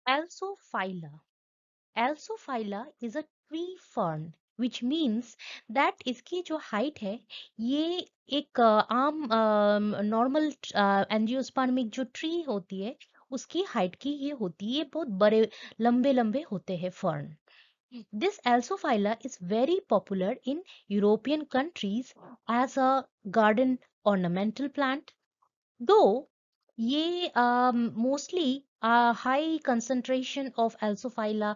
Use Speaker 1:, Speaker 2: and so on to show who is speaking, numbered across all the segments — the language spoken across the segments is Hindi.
Speaker 1: एल्सोफाइला Alsophila is a tree fern which means that इसकी जो हाइट है ये एक आम नॉर्मल एंजियोस्पर्मिक जो ट्री होती है उसकी हाइट की ये होती है। ये बहुत बड़े लंबे लंबे होते हैं fern. This Alsophylla is very popular in European countries as a garden ornamental plant. Though ye mostly high concentration of Alsophylla,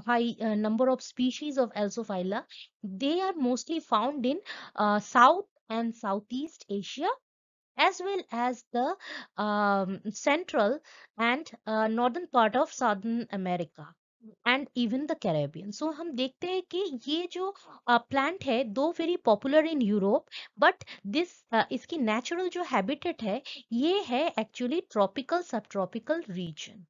Speaker 1: high number of species of Alsophylla, they are mostly found in South and Southeast Asia as well as the central and northern part of Southern America and even the Caribbean. So हम देखते हैं कि ये जो प्लांट है दो very popular in Europe, but this इसकी नेचुरल जो हैबिटेट है ये है actually tropical subtropical region.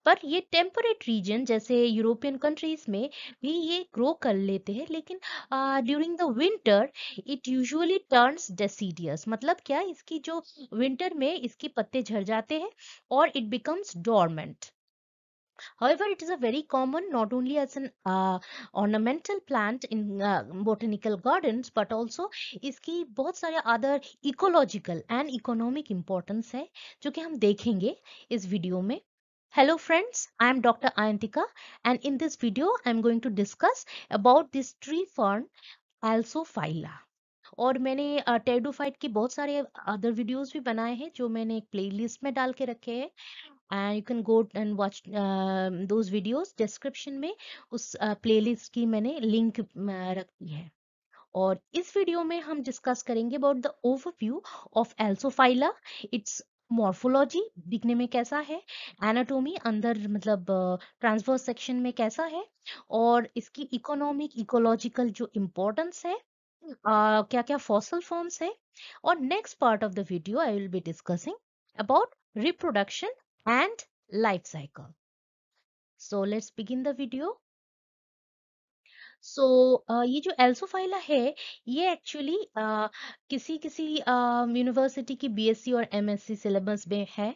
Speaker 1: पर ये टेम्परेट रीजन जैसे यूरोपियन कंट्रीज में भी ये ग्रो कर लेते हैं, लेकिन during the winter it usually turns deciduous. मतलब क्या, इसकी जो विंटर में इसके पत्ते झड़ जाते हैं और it becomes dormant. However, it is a very common not only as an ornamental plant in botanical gardens but also इसकी बहुत सारे other ecological and economic importance है जो कि हम देखेंगे इस वीडियो में। Hello friends, I am Dr. Ayantika and in this video I am going to discuss about this tree fern Alsophylla। और मैंने टेरिडोफाइट की बहुत सारे अदर वीडियोस भी बनाए हैं जो मैंने एक प्लेलिस्ट में डाल के रखे हैं and you can go and watch those videos। Description में उस प्लेलिस्ट की मैंने लिंक रखी है। और इस वीडियो में हम डिस्कस करेंगे about the overview of Alsophila, its morphology दिखने में कैसा है, एनाटोमी अंदर मतलब ट्रांसवर्स सेक्शन में कैसा है, और इसकी इकोनॉमिक इकोलॉजिकल जो इम्पोर्टेंस है, क्या क्या फॉसल फॉर्म्स है। और next part of the video I will be discussing about reproduction and life cycle. So let's begin the video. सो ये जो एल्सोफाइला है ये एक्चुअली किसी किसी यूनिवर्सिटी की बीएससी और एमएससी सिलेबस में है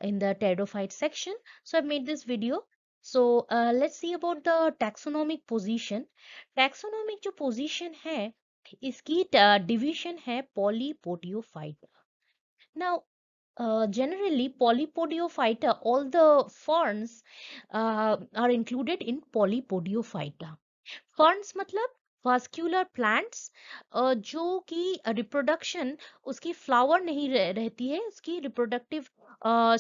Speaker 1: in the pteridophyte section. So I made this video. So let's see about the taxonomic position. Taxonomic जो पोजीशन है इसकी डिवीजन है Polypodiophyta. Now generally Polypodiophyta, all the ferns are included in Polypodiophyta। ferns मतलब vascular plants जो कि रिप्रोडक्शन उसकी फ्लावर नहीं रहती है, उसकी रिप्रोडक्टिव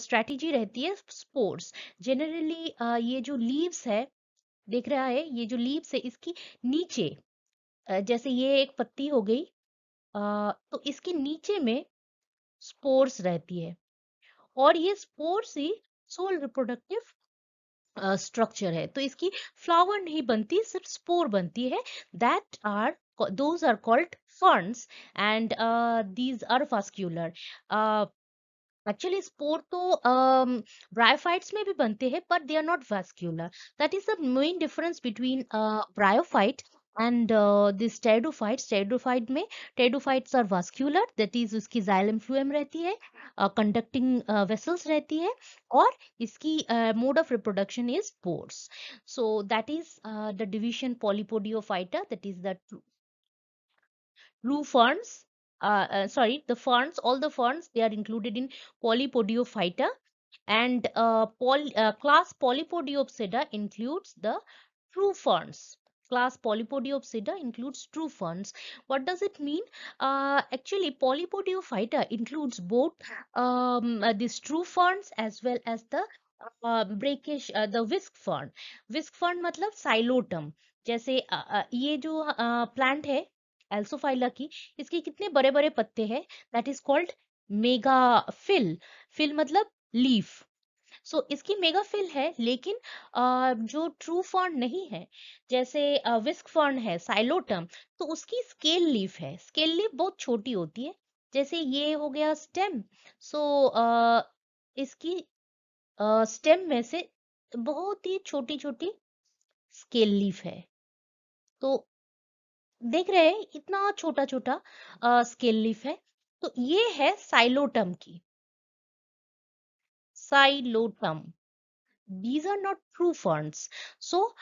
Speaker 1: स्ट्रेटेजी रहती है स्पोर्स। जनरली ये जो लीव्स है देख रहा है, ये जो लीव्स है इसकी नीचे जैसे ये एक पत्ती हो गई, तो इसके नीचे में स्पोर्स रहती है और ये स्पोर्स ही सोल रिप्रोडक्टिव स्ट्रक्चर है। तो इसकी फ्लावर नहीं बनती, सिर्फ स्पोर बनती है। That are those are called ferns and these are vascular. Actually spore तो ब्रायोफाइट्स में भी बनते हैं पर they are not vascular. That is the main difference between bryophyte and this pteridophytes. Pteridophyte में pteridophytes are vascular, that is उसकी जाइलम फ्लूएम रहती है, कंडक्टिंग वेसल्स रहती है, और इसकी mode of reproduction is spores. So that is the division Polypodiophyta, that is the true ferns. Sorry, the ferns, all the ferns, they are included in Polypodiophyta, and class Polypodiopsida includes the true ferns. Class Polypodiopsida includes true ferns. What does it mean? Actually, Polypodiophyta includes both these true ferns as well as the breakish, the whisk fern. Whisk fern मतलब साइलोटम। जैसे ये जो प्लांट है एल्सोफाइला की, इसके कितने बड़े बड़े पत्ते हैं, दैट इज कॉल्ड मेगाफिल। फिल मतलब लीफ। सो इसकी मेगाफिल है, लेकिन जो ट्रू फर्न नहीं है, जैसे विस्क फर्न है साइलोटम, तो उसकी स्केल लीफ है। स्केल लीफ बहुत छोटी होती है, जैसे ये हो गया स्टेम। सो इसकी स्टेम में से बहुत ही छोटी छोटी स्केल लीफ है। तो देख रहे हैं इतना छोटा छोटा स्केल लीफ है। तो ये है साइलोटम की, Psilotum. these are not true ferns. So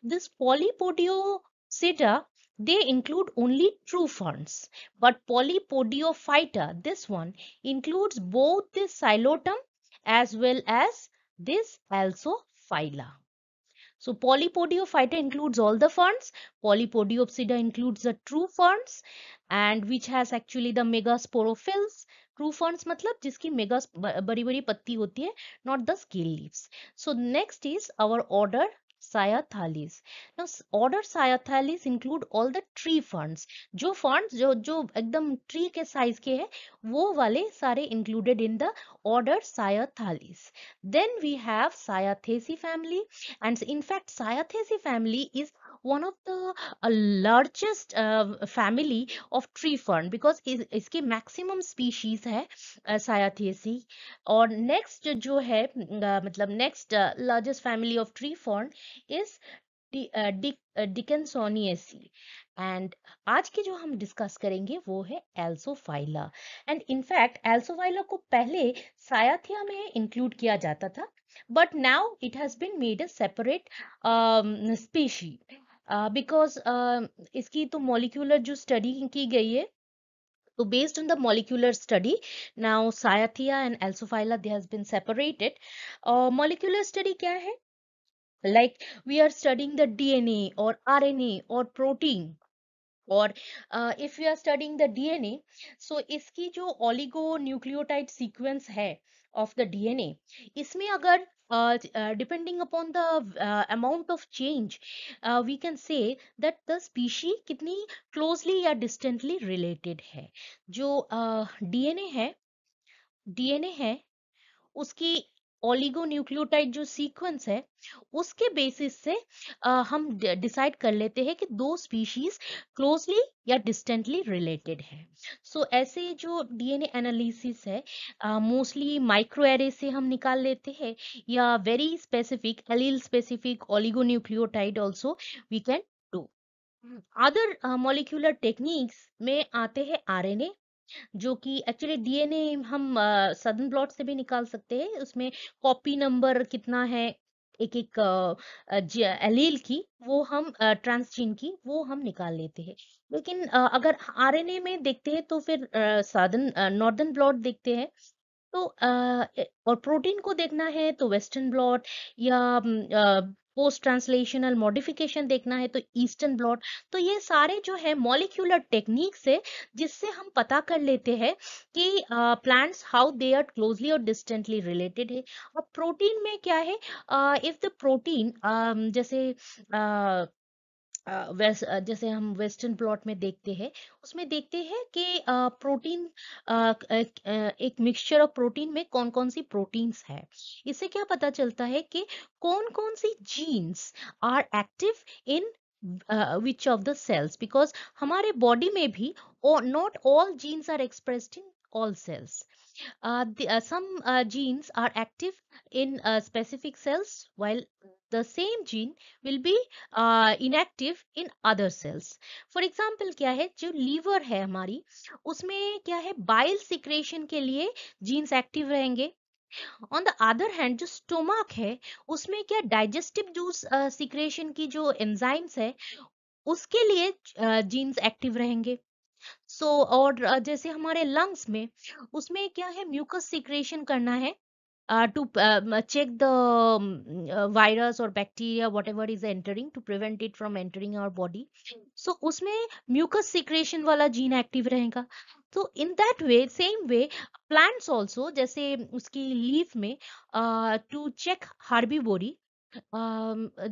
Speaker 1: this Polypodiopsida, they include only true ferns, but Polypodiophyta, this one includes both the Xylotum as well as this Alsophylla. So Polypodiophyta includes all the ferns. Polypodiopsida includes the true ferns, and which has actually the megasporophylls. True ferns मतलब जिसकी मेगा बड़ी बड़ी पत्ती होती है, not the scale leaves. So next is our order Cyathales. Now order Cyathales include all the tree ferns. जो ferns जो एकदम tree के size के हैं, वो वाले सारे included in the order Cyathales. Then we have Cyathesi family, and in fact Cyathesi family is one of the largest family of tree fern, because इसके maximum species है Cyathesi. और next जो है मतलब next largest family of tree fern is Dickinsoniaceae. And आज के जो हम डिस्कस करेंगे वो है एल्सोफाइला. एंड इनफैक्ट एल्सोफाइला को पहले सायाथिया में इंक्लूड किया जाता था, but now it has been made a separate species because इसकी तो molecular जो study की गई है, so based on the molecular study, now Cyathea and Alsophylla, they has been separated. Molecular study क्या है? Like we are studying the DNA or RNA or protein, और if we are studying the DNA, so इसकी जो oligonucleotide sequence है of the DNA, इसमें अगर depending upon the amount of change, we can say that the species कितनी closely या distantly related है. जो DNA है उसकी ओलिगोन्यूक्लियोटाइड जो सीक्वेंस है, उसके बेसिस से हम डिसाइड कर लेते हैं कि दो स्पीशीज क्लोजली या डिस्टेंटली रिलेटेड है. सो ऐसे जो डीएनए एनालिसिस है, मोस्टली माइक्रो एरे से हम निकाल लेते हैं, या very specific allele specific oligonucleotide also we can do. Other molecular techniques में आते हैं आरएनए, जो कि एक्चुअली डीएनए हम सदर्न ब्लॉट से भी निकाल सकते हैं. उसमें कॉपी नंबर कितना है एक एक एलील की, वो हम ट्रांसजीन की वो हम निकाल लेते हैं. लेकिन अगर आरएनए में देखते हैं तो फिर सदर्न नॉर्दर्न ब्लॉट देखते हैं. तो और प्रोटीन को देखना है तो वेस्टर्न ब्लॉट, या पोस्ट ट्रांसलेशनल मॉडिफिकेशन देखना है तो ईस्टर्न ब्लॉट. तो ये सारे जो है मॉलिक्यूलर टेक्निक्स है, जिससे हम पता कर लेते हैं कि plants how they are closely और डिस्टेंटली रिलेटेड है. अब प्रोटीन में क्या है, इफ द प्रोटीन जैसे जैसे हम वेस्टर्न प्लॉट में देखते हैं, उसमें देखते हैं कि प्रोटीन एक मिक्सचर ऑफ प्रोटीन में कौन कौन सी प्रोटीन्स है. इससे क्या पता चलता है कि कौन कौन सी genes are active in which of the cells, because हमारे बॉडी में भी not all genes are expressed in all cells. Some genes are active in specific cells, while the same gene will be inactive in other cells. For example, क्या है, जो लीवर है हमारी, उसमें क्या है, बाइल सिक्रेशन के लिए जीन्स एक्टिव रहेंगे. ऑन द अदर हैंड जो स्टोमक है, उसमें क्या डाइजेस्टिव जूस सिक्रेशन की जो एंजाइम्स है, उसके लिए जीन्स एक्टिव रहेंगे. सो और जैसे हमारे लंग्स में, उसमें क्या है, म्यूकस सिक्रेशन करना है to check the virus or bacteria whatever is entering, to prevent it from entering our body. So उसमें mucus secretion वाला gene active रहेगा. तो in that way, same way, plants also, जैसे उसकी leaf में to check herbivory,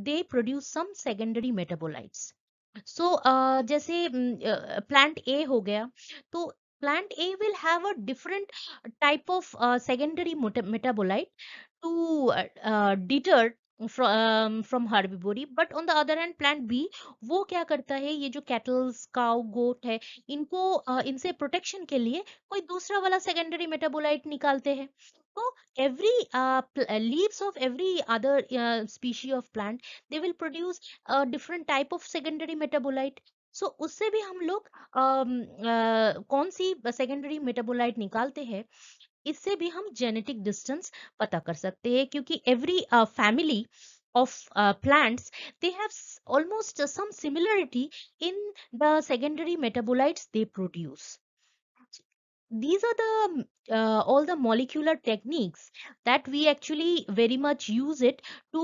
Speaker 1: they produce some secondary metabolites. सो जैसे प्लांट ए हो गया, तो plant A will have a different type of secondary metabolite to deter from herbivory. But on the other hand, plant B, वो क्या करता है, ये जो cattles, cow, goat है, इनको इनसे प्रोटेक्शन के लिए कोई दूसरा वाला secondary metabolite निकालते हैं. तो every leaves of every other species of plant, they will produce a different type of secondary metabolite. सो उससे भी हम लोग कौन सी सेकेंडरी मेटाबोलाइट निकालते हैं, इससे भी हम जेनेटिक डिस्टेंस पता कर सकते हैं, क्योंकि every family of plants, they have almost some similarity in the secondary metabolites they produce. These are the all the molecular techniques that we actually very much use it to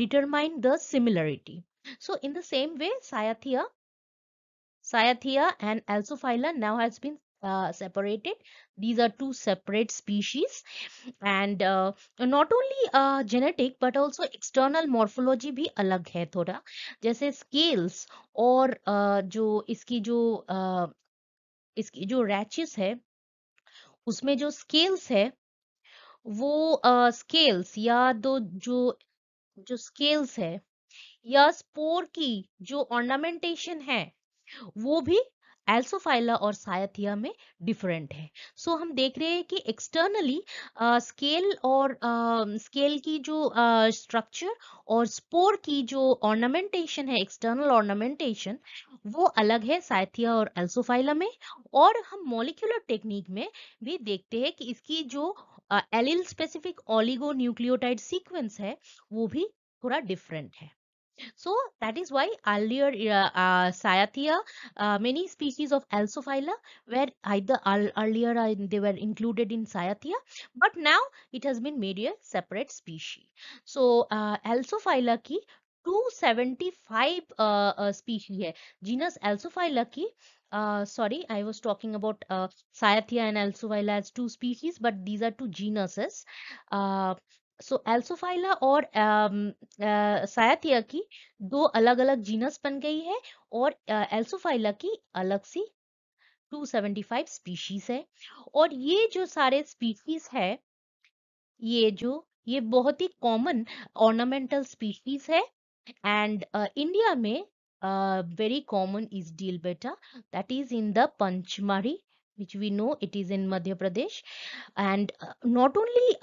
Speaker 1: determine the similarity. So in the same way, Cyathea and Alsophylla now has been separated. These are two separate species, and not only genetic but also external morphology भी अलग है थोड़ा. जैसे scales और जो इसकी जो rachis है, उसमें जो scales है, वो scales या दो जो scales है या स्पोर की जो ऑर्नामेंटेशन है, वो भी एल्सोफाइला और सायथिया में डिफरेंट है. सो हम देख रहे हैं कि एक्सटर्नली स्केल और स्केल की जो स्ट्रक्चर और स्पोर की जो ऑर्नामेंटेशन है, एक्सटर्नल ऑर्नामेंटेशन, वो अलग है सायथिया और एल्सोफाइला में. और हम मॉलिक्यूलर टेक्निक में भी देखते हैं कि इसकी जो allele specific oligo nucleotide sequence है, वो भी थोड़ा डिफरेंट है. So that is why earlier Cyathea, many species of Alsophylla were either earlier they were included in Cyathea, but now it has been made a separate species. So Alsophylla की 275 species है. Genus Alsophylla की sorry, I was talking about Cyathea and Alsophylla as two species, but these are two genuses. Uh, so Alsophylla और Cyathea की दो अलग अलग जीनस बन गई है, और एल्सोफाइला की अलग सी 275 स्पीशीज है. और ये जो सारे स्पीशीज है, ये बहुत ही कॉमन ऑर्नामेंटल स्पीशीज है. एंड इंडिया में very common is deal beta, that is in the Panchmari, which we know it is in Madhya Pradesh. And not only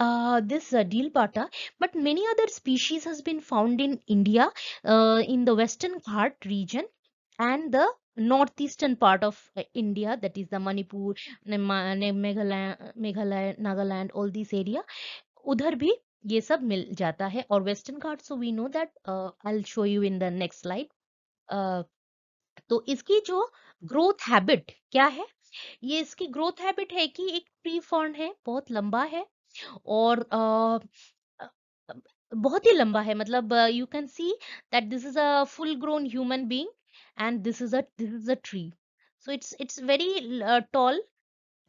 Speaker 1: this deal bata, but many other species has been found in India, in the Western Ghat region and the northeastern part of India, that is the Manipur, Meghalaya, Nagaland, all these area. उधर भी ये सब मिल जाता है. और Western Ghat, so we know that, I will show you in the next slide. तो इसकी जो ग्रोथ हैबिट क्या है, ये इसकी ग्रोथ हैबिट है कि एक ट्री फर्न है, बहुत लंबा है, और अ, बहुत ही लंबा है. मतलब you can see that this is a full grown human being, and this is a tree. So it's very tall.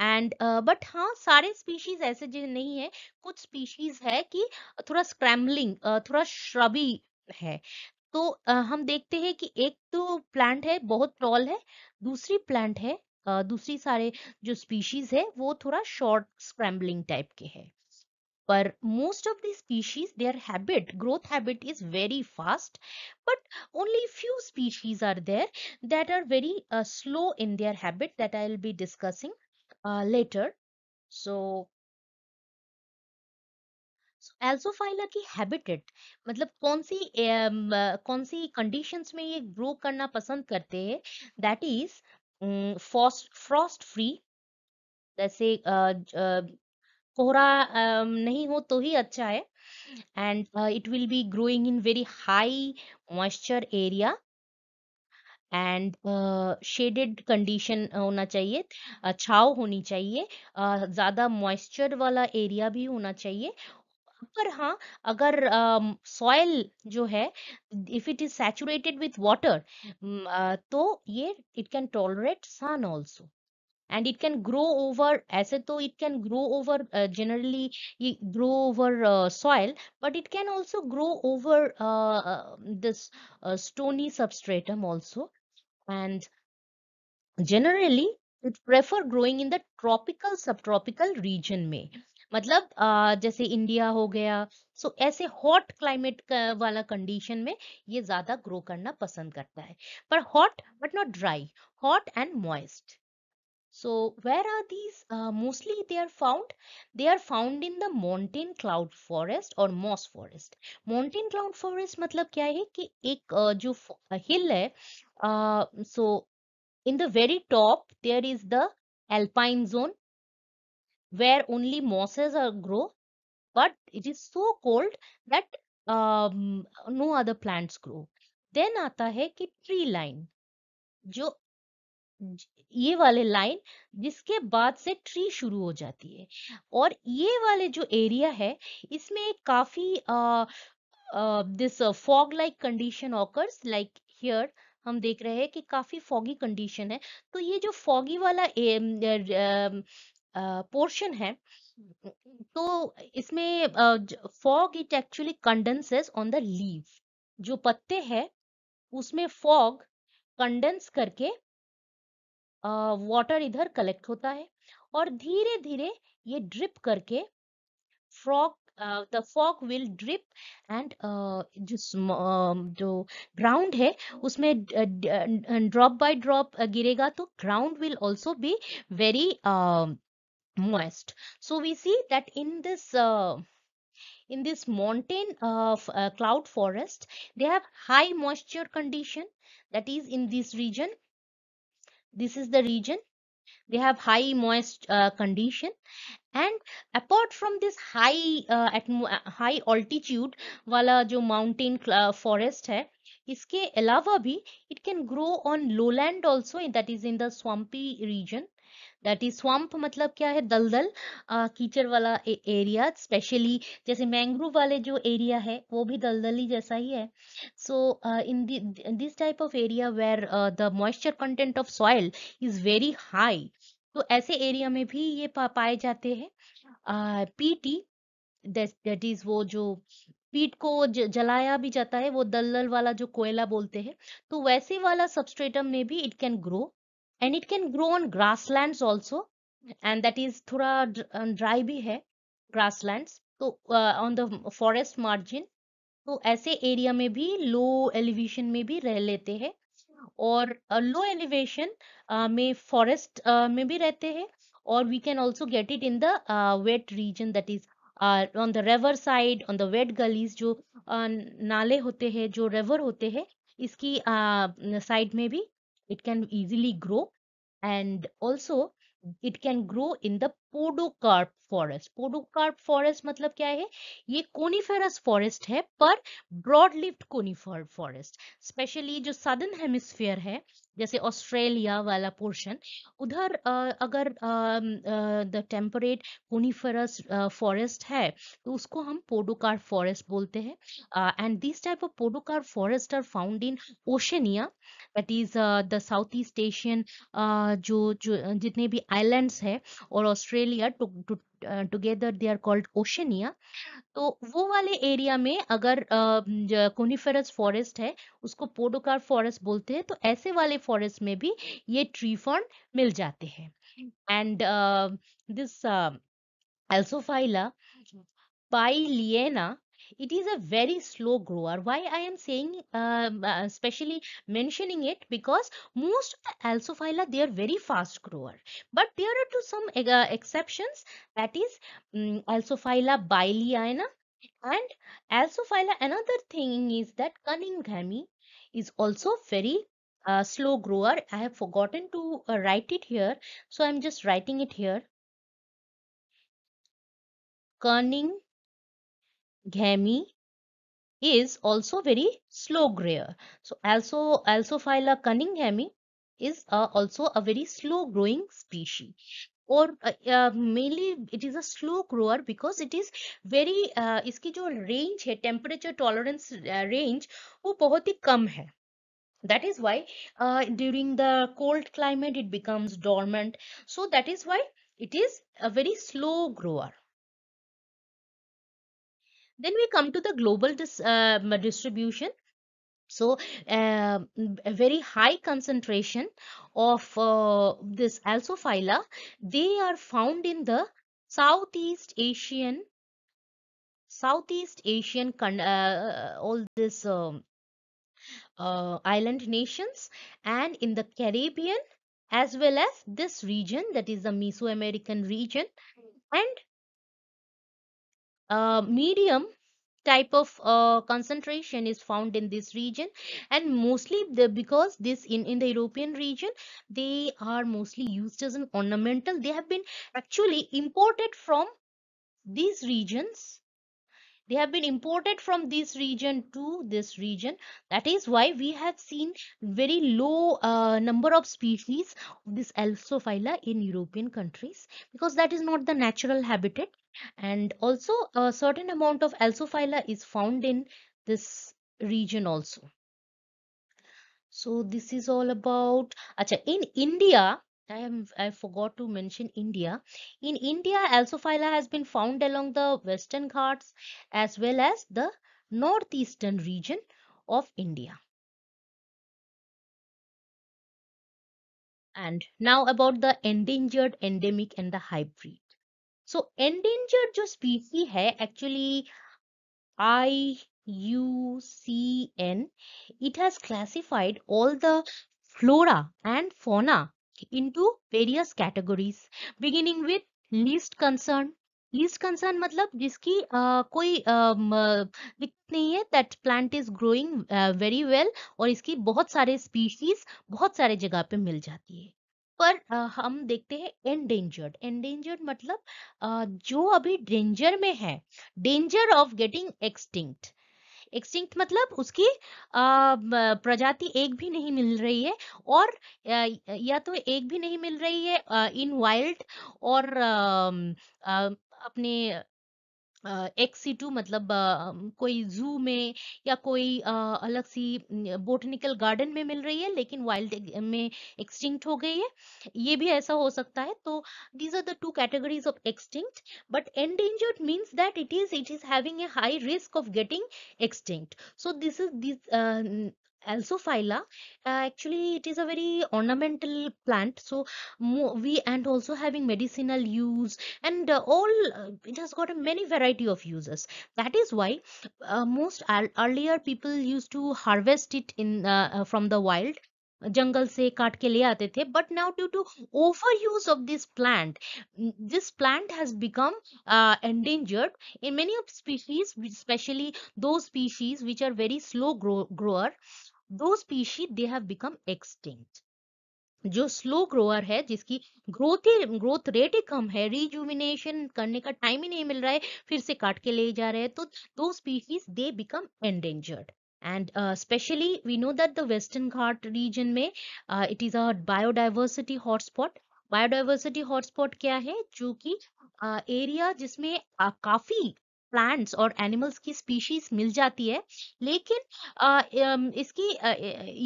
Speaker 1: And but हाँ, सारे स्पीशीज ऐसे जो नहीं है, कुछ स्पीशीज है कि थोड़ा स्क्रैम्बलिंग, थोड़ा श्रबी है. तो हम देखते हैं कि एक तो प्लांट है बहुत टॉल है, दूसरी प्लांट है, दूसरी सारे जो स्पीशीज है वो थोड़ा शॉर्ट स्क्रैम्बलिंग टाइप के है. पर most of the species, their habit, growth habit is very fast, but only few species are there that are very slow in their habit, that I will be discussing later. So एल्सोफाइला की हैबिटेट, मतलब कौन सी कंडीशंस में ये ग्रो करना पसंद करते हैं, दैट इज फ्रॉस्ट फ्री. जैसे कोहरा नहीं हो तो ही अच्छा है. And it will be growing in very high moisture area, and shaded condition होना चाहिए, छाव होनी चाहिए, ज्यादा मॉइस्चर वाला एरिया भी होना चाहिए. पर हाँ, अगर सॉइल जो है, if it is saturated with water, तो ये it can tolerate sun also, and it can grow over. ऐसे तो it can grow over, generally ये grow over soil, but it can also grow over this stony substratum also. And generally it prefer growing in the tropical subtropical region में. मतलब जैसे इंडिया हो गया, सो ऐसे हॉट क्लाइमेट वाला कंडीशन में ये ज्यादा ग्रो करना पसंद करता है. पर hot but not dry, hot and moist. So where are these mostly they are found? They are found in the montane cloud forest or moss forest. Montane cloud forest मतलब क्या है कि एक जो हिल है, so in the very top there is the alpine zone, where only mosses are grow, but it is so cold that no other plants grow. Then आता है कि ट्री लाइन, जो ये वाले लाइन जिसके बाद से ट्री शुरू हो जाती है, और ये वाले जो एरिया है इसमें काफी this fog like condition occurs, like here हम देख रहे हैं कि काफी foggy condition है। तो ये जो foggy वाला पोर्शन है, तो इसमें fog it actually condenses on the leaf, जो पत्ते हैं उसमें fog कंडेंस करके वाटर इधर कलेक्ट होता है, और धीरे धीरे ये ड्रिप करके frog the fog will drip, and जो ground है उसमें drop by drop गिरेगा, तो ground will also be very moist. So we see that in this mountain of cloud forest, they have high moisture condition, that is in this region. This is the region, they have high moist condition. And apart from this high altitude वाला जो mountain forest है, इसके अलावा भी it can grow on lowland also, that is in the swampy region. That is swamp मतलब क्या है, दलदल, कीचड़ वाला एरिया, स्पेशली जैसे मैंग्रोव वाले जो एरिया है वो भी दलदली जैसा ही है। So in this type of area where the moisture content of soil is very high, तो ऐसे एरिया में भी ये पाए जाते हैं। पीटी, दैट इज वो जो पीट को जलाया भी जाता है, वो दलदल वाला जो कोयला बोलते हैं, तो वैसे वाला सबस्ट्रेटम में भी it can grow, and it can grow on grasslands also, and that is थोड़ा dry भी है grasslands, तो on the forest margin, तो ऐसे एरिया में भी लो एलिवेशन में भी रह लेते हैं, और लो एलिवेशन में फॉरेस्ट में भी रहते हैं, और we can also get it in the wet region, that is on the river side, on the wet gullies, जो नाले होते हैं, जो रिवर होते हैं, इसकी साइड में भी it can easily grow. And also it can grow in the podocarp forest. podocarp forest मतलब क्या है, ये कोनिफेरस फॉरेस्ट है, पर broad leaved conifer forest, specially जो सदर्न हेमिस्फीयर है, जैसे ऑस्ट्रेलिया वाला पोर्शन, उधर अगर द टेम्परेट कोनिफेरस फॉरेस्ट है, तो उसको हम पोडोकार्प फॉरेस्ट बोलते हैं। And this type of podocarp forest are found in Oceania, that is the south east Asian, जो जो जितने भी आइलैंड्स है, और Australia together they are called Oceania. तो वो वाले एरिया में अगर कोनिफेरस फॉरेस्ट है, उसको पोडोकार्प फॉरेस्ट बोलते हैं, तो ऐसे वाले फॉरेस्ट में भी ये ट्री फर्न मिल जाते हैं। And this Alsophila Pyliena, it is a very slow grower. Why I am saying, especially mentioning it, because most of the Alsophylla, they are very fast grower. But there are to some exceptions, that is Alsophylla Pyliena, and Alsophylla. Another thing is that Cunninghami is also very slow grower. I have forgotten to write it here, so I'm just writing it here. Cunninghami is also very slow grower. So also Alsophylla cunninghami is also a very slow growing species. और mainly it is a slow grower because it is very इसकी जो range है, temperature tolerance range, वो बहुत ही कम है. That is why during the cold climate it becomes dormant. So that is why it is a very slow grower. Then we come to the global distribution. So a very high concentration of this Alsophylla, they are found in the Southeast Asian, all this island nations, and in the Caribbean, as well as this region, that is the Mesoamerican region, and medium type of concentration is found in this region, and mostly because this in the European region, they are mostly used as an ornamental. They have been actually imported from these regions. They have been imported from this region to this region. That is why we have seen very low number of species of this Alsophyla in European countries, because that is not the natural habitat. And also a certain amount of Alsophyla is found in this region also. So this is all about. Acha, in India, I forgot to mention India. In India, Alsophyla has been found along the Western Ghats as well as the northeastern region of India. And now about the endangered, endemic and the hybrid. So endangered जो species है actually IUCN, it has classified all the flora and fauna into various categories, beginning with least concern. Least concern मतलब जिसकी कोई दिक्कत नहीं है, that plant is growing very well और इसकी बहुत सारे स्पीशीज बहुत सारे जगह पे मिल जाती है। पर हम देखते हैं एंडेंजर्ड। एंडेंजर्ड मतलब जो अभी डेंजर में है, danger of getting extinct. Extinct मतलब उसकी प्रजाति एक भी नहीं मिल रही है, और या तो एक भी नहीं मिल रही है इन वाइल्ड, और अपने एक्सिटू मतलब कोई जू में या कोई अलग सी बोटनिकल गार्डन में मिल रही है, लेकिन वाइल्ड में एक्सटिंक्ट हो गई है, ये भी ऐसा हो सकता है। तो these are the two categories of extinct, but endangered means that it is having a high risk of getting extinct. So this Alsophyla, actually it is a very ornamental plant, so we and also having medicinal use, and all it has got a many variety of uses. That is why most earlier people used to harvest it in from the wild, जंगल से काट के ले आते थे, but now due to overuse of this plant, this plant has become endangered in many of species, especially those species which are very slow grower. Those species they have become extinct. जो स्लो ग्रोअर है, जिसकी ग्रोथ रेट ही कम है, रिजुविनेशन करने का टाइम ही नहीं मिल रहा है, फिर से काट के ले जा रहे हैं, तो दो species they become endangered. And specially we know that the western Ghat region में it is a biodiversity hotspot. Biodiversity hotspot क्या है? जो कि एरिया जिसमें काफी प्लांट्स और एनिमल्स की स्पीशीज मिल जाती है, लेकिन इसकी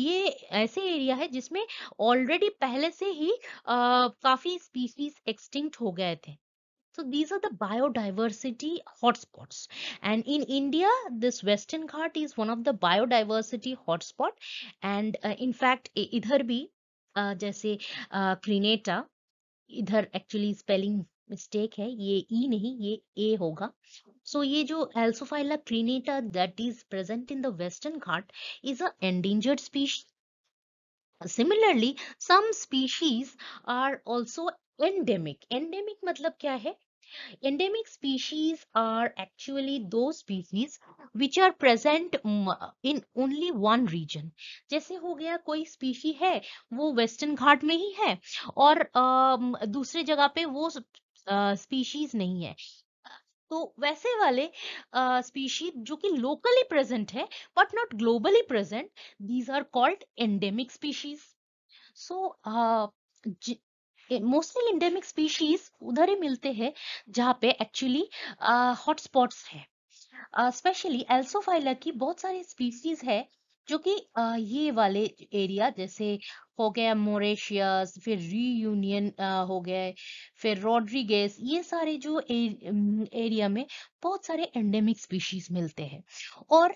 Speaker 1: ये ऐसे एरिया है जिसमें ऑलरेडी पहले से ही काफी स्पीशीज एक्सटिंक्ट हो गए थे। So these are the biodiversity hotspots, and in India this Western Ghat is one of the biodiversity hotspot, and in fact इधर भी जैसे क्रिनेटा, इधर एक्चुअली स्पेलिंग मिस्टेक है, ये ई नहीं ये ए होगा। सो ये जो Alsophila crinita that is present in the western Ghat is a endangered species. Similarly, some species are also endemic. Endemic मतलब क्या है? Endemic species are actually those species which are present in only one region. जैसे हो गया कोई species है वो वेस्टर्न घाट में ही है, और दूसरे जगह पे वो species नहीं है। तो वैसे वाले स्पीशीज जो कि लोकली प्रेजेंट है but not globally present, these are called endemic species. So mostly endemic species उधर ही मिलते हैं जहाँ पे एक्चुअली हॉटस्पॉट्स है। स्पेशली एल्सोफाइला की बहुत सारी स्पीशीज है जो कि ये वाले एरिया जैसे हो गया मोरेशियस, फिर रीयूनियन हो गए, फिर रॉड्रिगेस, ये सारे जो एरिया में बहुत सारे एंडेमिक स्पीशीज मिलते हैं। और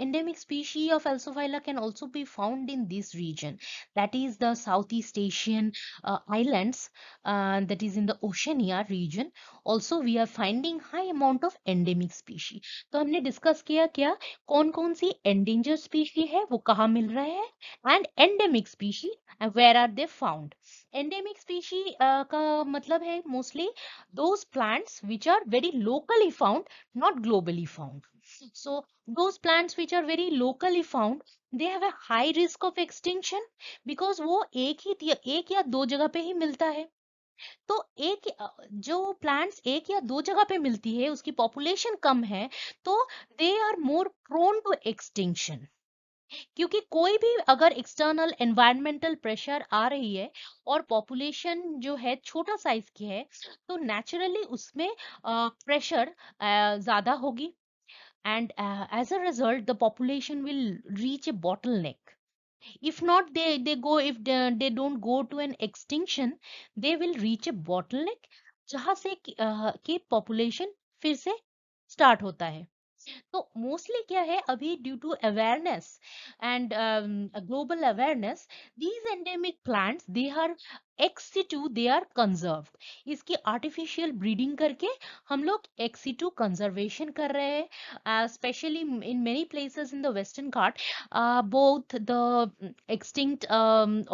Speaker 1: endemic species of Alsophila can also be found in this region, that is the south east Asian islands, that is in the Oceania region. Also we are finding high amount of endemic species. तो हमने डिस्कस किया क्या, कौन कौन सी एंडेंजर स्पीशी है, वो कहाँ मिल रहे हैं, and endemic species where are they found. Endemic species का मतलब है mostly those plants which are very locally found, not globally found. So those plants which are very locally found, they have a high risk of extinction because वो एक या दो जगह पे ही मिलता है। तो जो प्लांट्स एक या दो जगह पे मिलती है, उसकी पॉपुलेशन कम है, तो they are more prone to extinction. क्योंकि कोई भी अगर एक्सटर्नल एनवायरमेंटल प्रेशर आ रही है और पॉपुलेशन जो है छोटा साइज की है, तो नेचुरली उसमें प्रेशर ज्यादा होगी, and as a result the population will reach a bottleneck. If not, they don't go to an extinction, they will reach a bottleneck जहां से कि population फिर से start होता है। तो मोस्टली क्या है, अभी due to awareness and global awareness, these endemic plants they are ex situ, they are conserved. इसकी आर्टिफिशियल ब्रीडिंग करके हम लोग एक्स सिटू कंजर्वेशन कर रहे हैं, specially in many places in the western Ghat. Both the extinct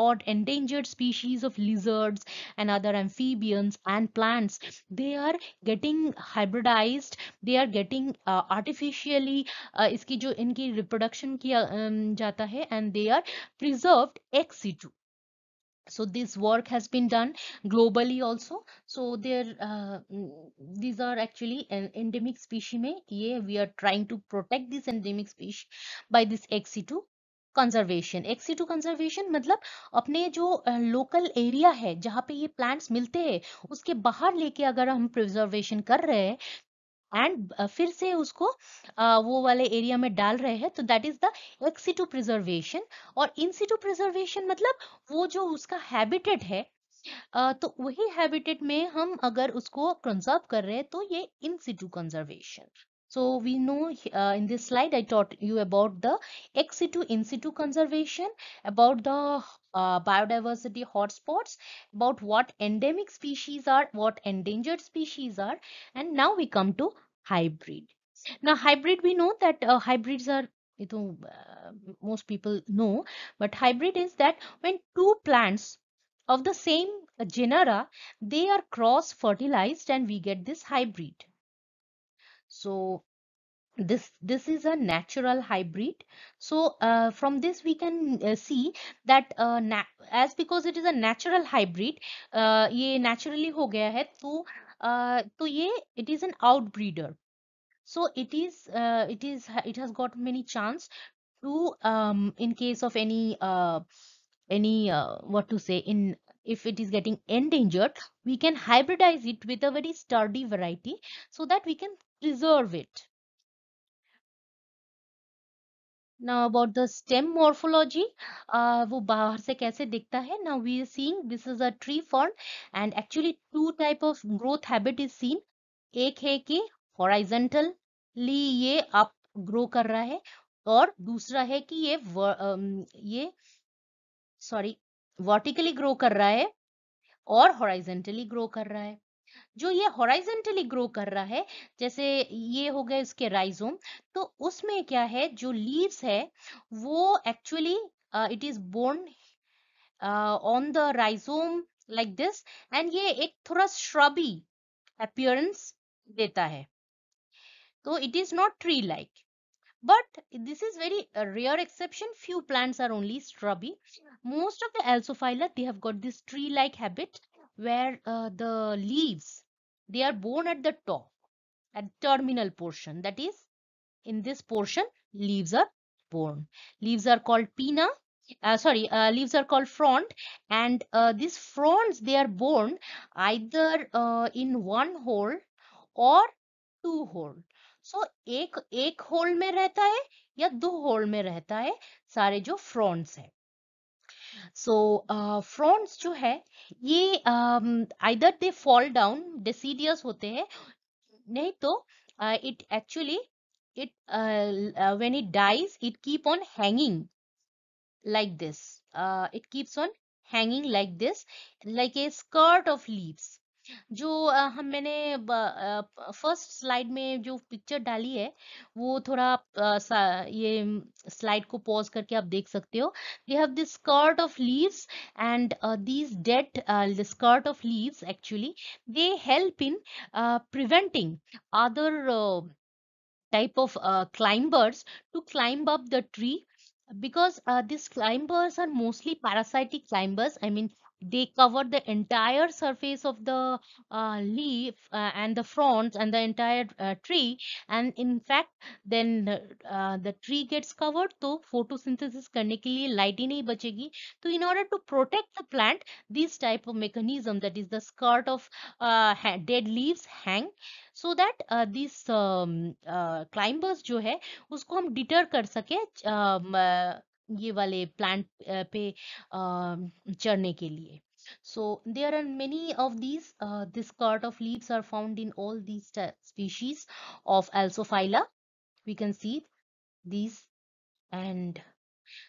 Speaker 1: or endangered species of lizards and other amphibians and plants, they are getting hybridized, they are getting artificially इसकी जो इनकी रिप्रोडक्शन किया जाता है, and they are preserved ex situ. So this work has been done globally also. So there these are actually an endemic species में ये we are trying to protect this endemic species by this ex situ conservation. X situ conservation मतलब अपने जो लोकल एरिया है जहाँ पे ये प्लांट्स मिलते हैं, उसके बाहर लेके अगर हम प्रिजर्वेशन कर रहे हैं एंड फिर से उसको वो वाले एरिया में डाल रहे हैं, तो that is the ex situ preservation. और इन सिटू प्रिजर्वेशन मतलब वो जो उसका हैबिटेट है, तो वही हैबिटेट में हम अगर उसको कंजर्व कर रहे हैं, तो ये in situ conservation. So we know in this slide I taught you about the ex situ in situ conservation, about the biodiversity hotspots, about what endemic species are, what endangered species are, and now we come to hybrid. Now hybrid, we know that hybrids are, you know, most people know, but hybrid is that when two plants of the same genera, they are cross fertilized and we get this hybrid. So this is a natural hybrid. So from this we can see that as because it is a natural hybrid, ये naturally हो गया है, तो ये it is an outbreeder. So it has got many chance to in case of any what to say, in if it is getting endangered, we can hybridize it with a very sturdy variety so that we can preserve it. Now about the stem morphology, वो बाहर से कैसे दिखता है? Now we are seeing this is a tree fern, and actually two type of growth habit is seen. एक है कि horizontally ये up grow कर रहा है, और दूसरा है कि ये सॉरी वर्टिकली ग्रो कर रहा है और हॉरिजेंटली ग्रो कर रहा है। जो ये हॉरिजेंटली ग्रो कर रहा है, जैसे ये हो गए इसके राइजोम, तो उसमें क्या है, जो लीव्स है वो actually it is borne on the rhizome like this, and ये एक थोड़ा श्रबी अपीयरेंस देता है, तो it is not tree like. But this is very rare exception. Few plants are only shrubby. Most of the Alsophylla, they have got this tree-like habit where the leaves, they are borne at the top, at terminal portion. That is, in this portion, leaves are borne. Leaves are called pinna. Leaves are called frond, and these fronds, they are borne either in one hole or two hole. So एक एक होल में रहता है या दो होल में रहता है सारे जो फ्रॉन्स है. सो फ्रॉन्स जो है ये either they fall down, deciduous होते हैं, नहीं तो it actually it when it dies, it keep on hanging like this. It keeps on hanging like this, like a skirt of leaves. जो मैंने फर्स्ट स्लाइड में जो पिक्चर डाली है, वो थोड़ा ये स्लाइड को पॉज करके आप देख सकते हो. They have this skirt of leaves, and these dead the skirt of leaves actually they help in preventing other type of climbers to climb up the tree, because these climbers are mostly parasitic climbers. I mean, they cover the entire surface of the leaf and the fronds and the entire tree, and in fact then the tree gets covered, तो photosynthesis करने के लिए light ही नहीं बचेगी. तो in order to protect the plant, this type of mechanism, that is the skirt of dead leaves hang, so that these climbers जो है उसको हम डिटर कर सके ये वाले प्लांट पे चढ़ने के लिए. So there are many of these. This cut of leaves are found in all these species of Alsophylla. We can see these. And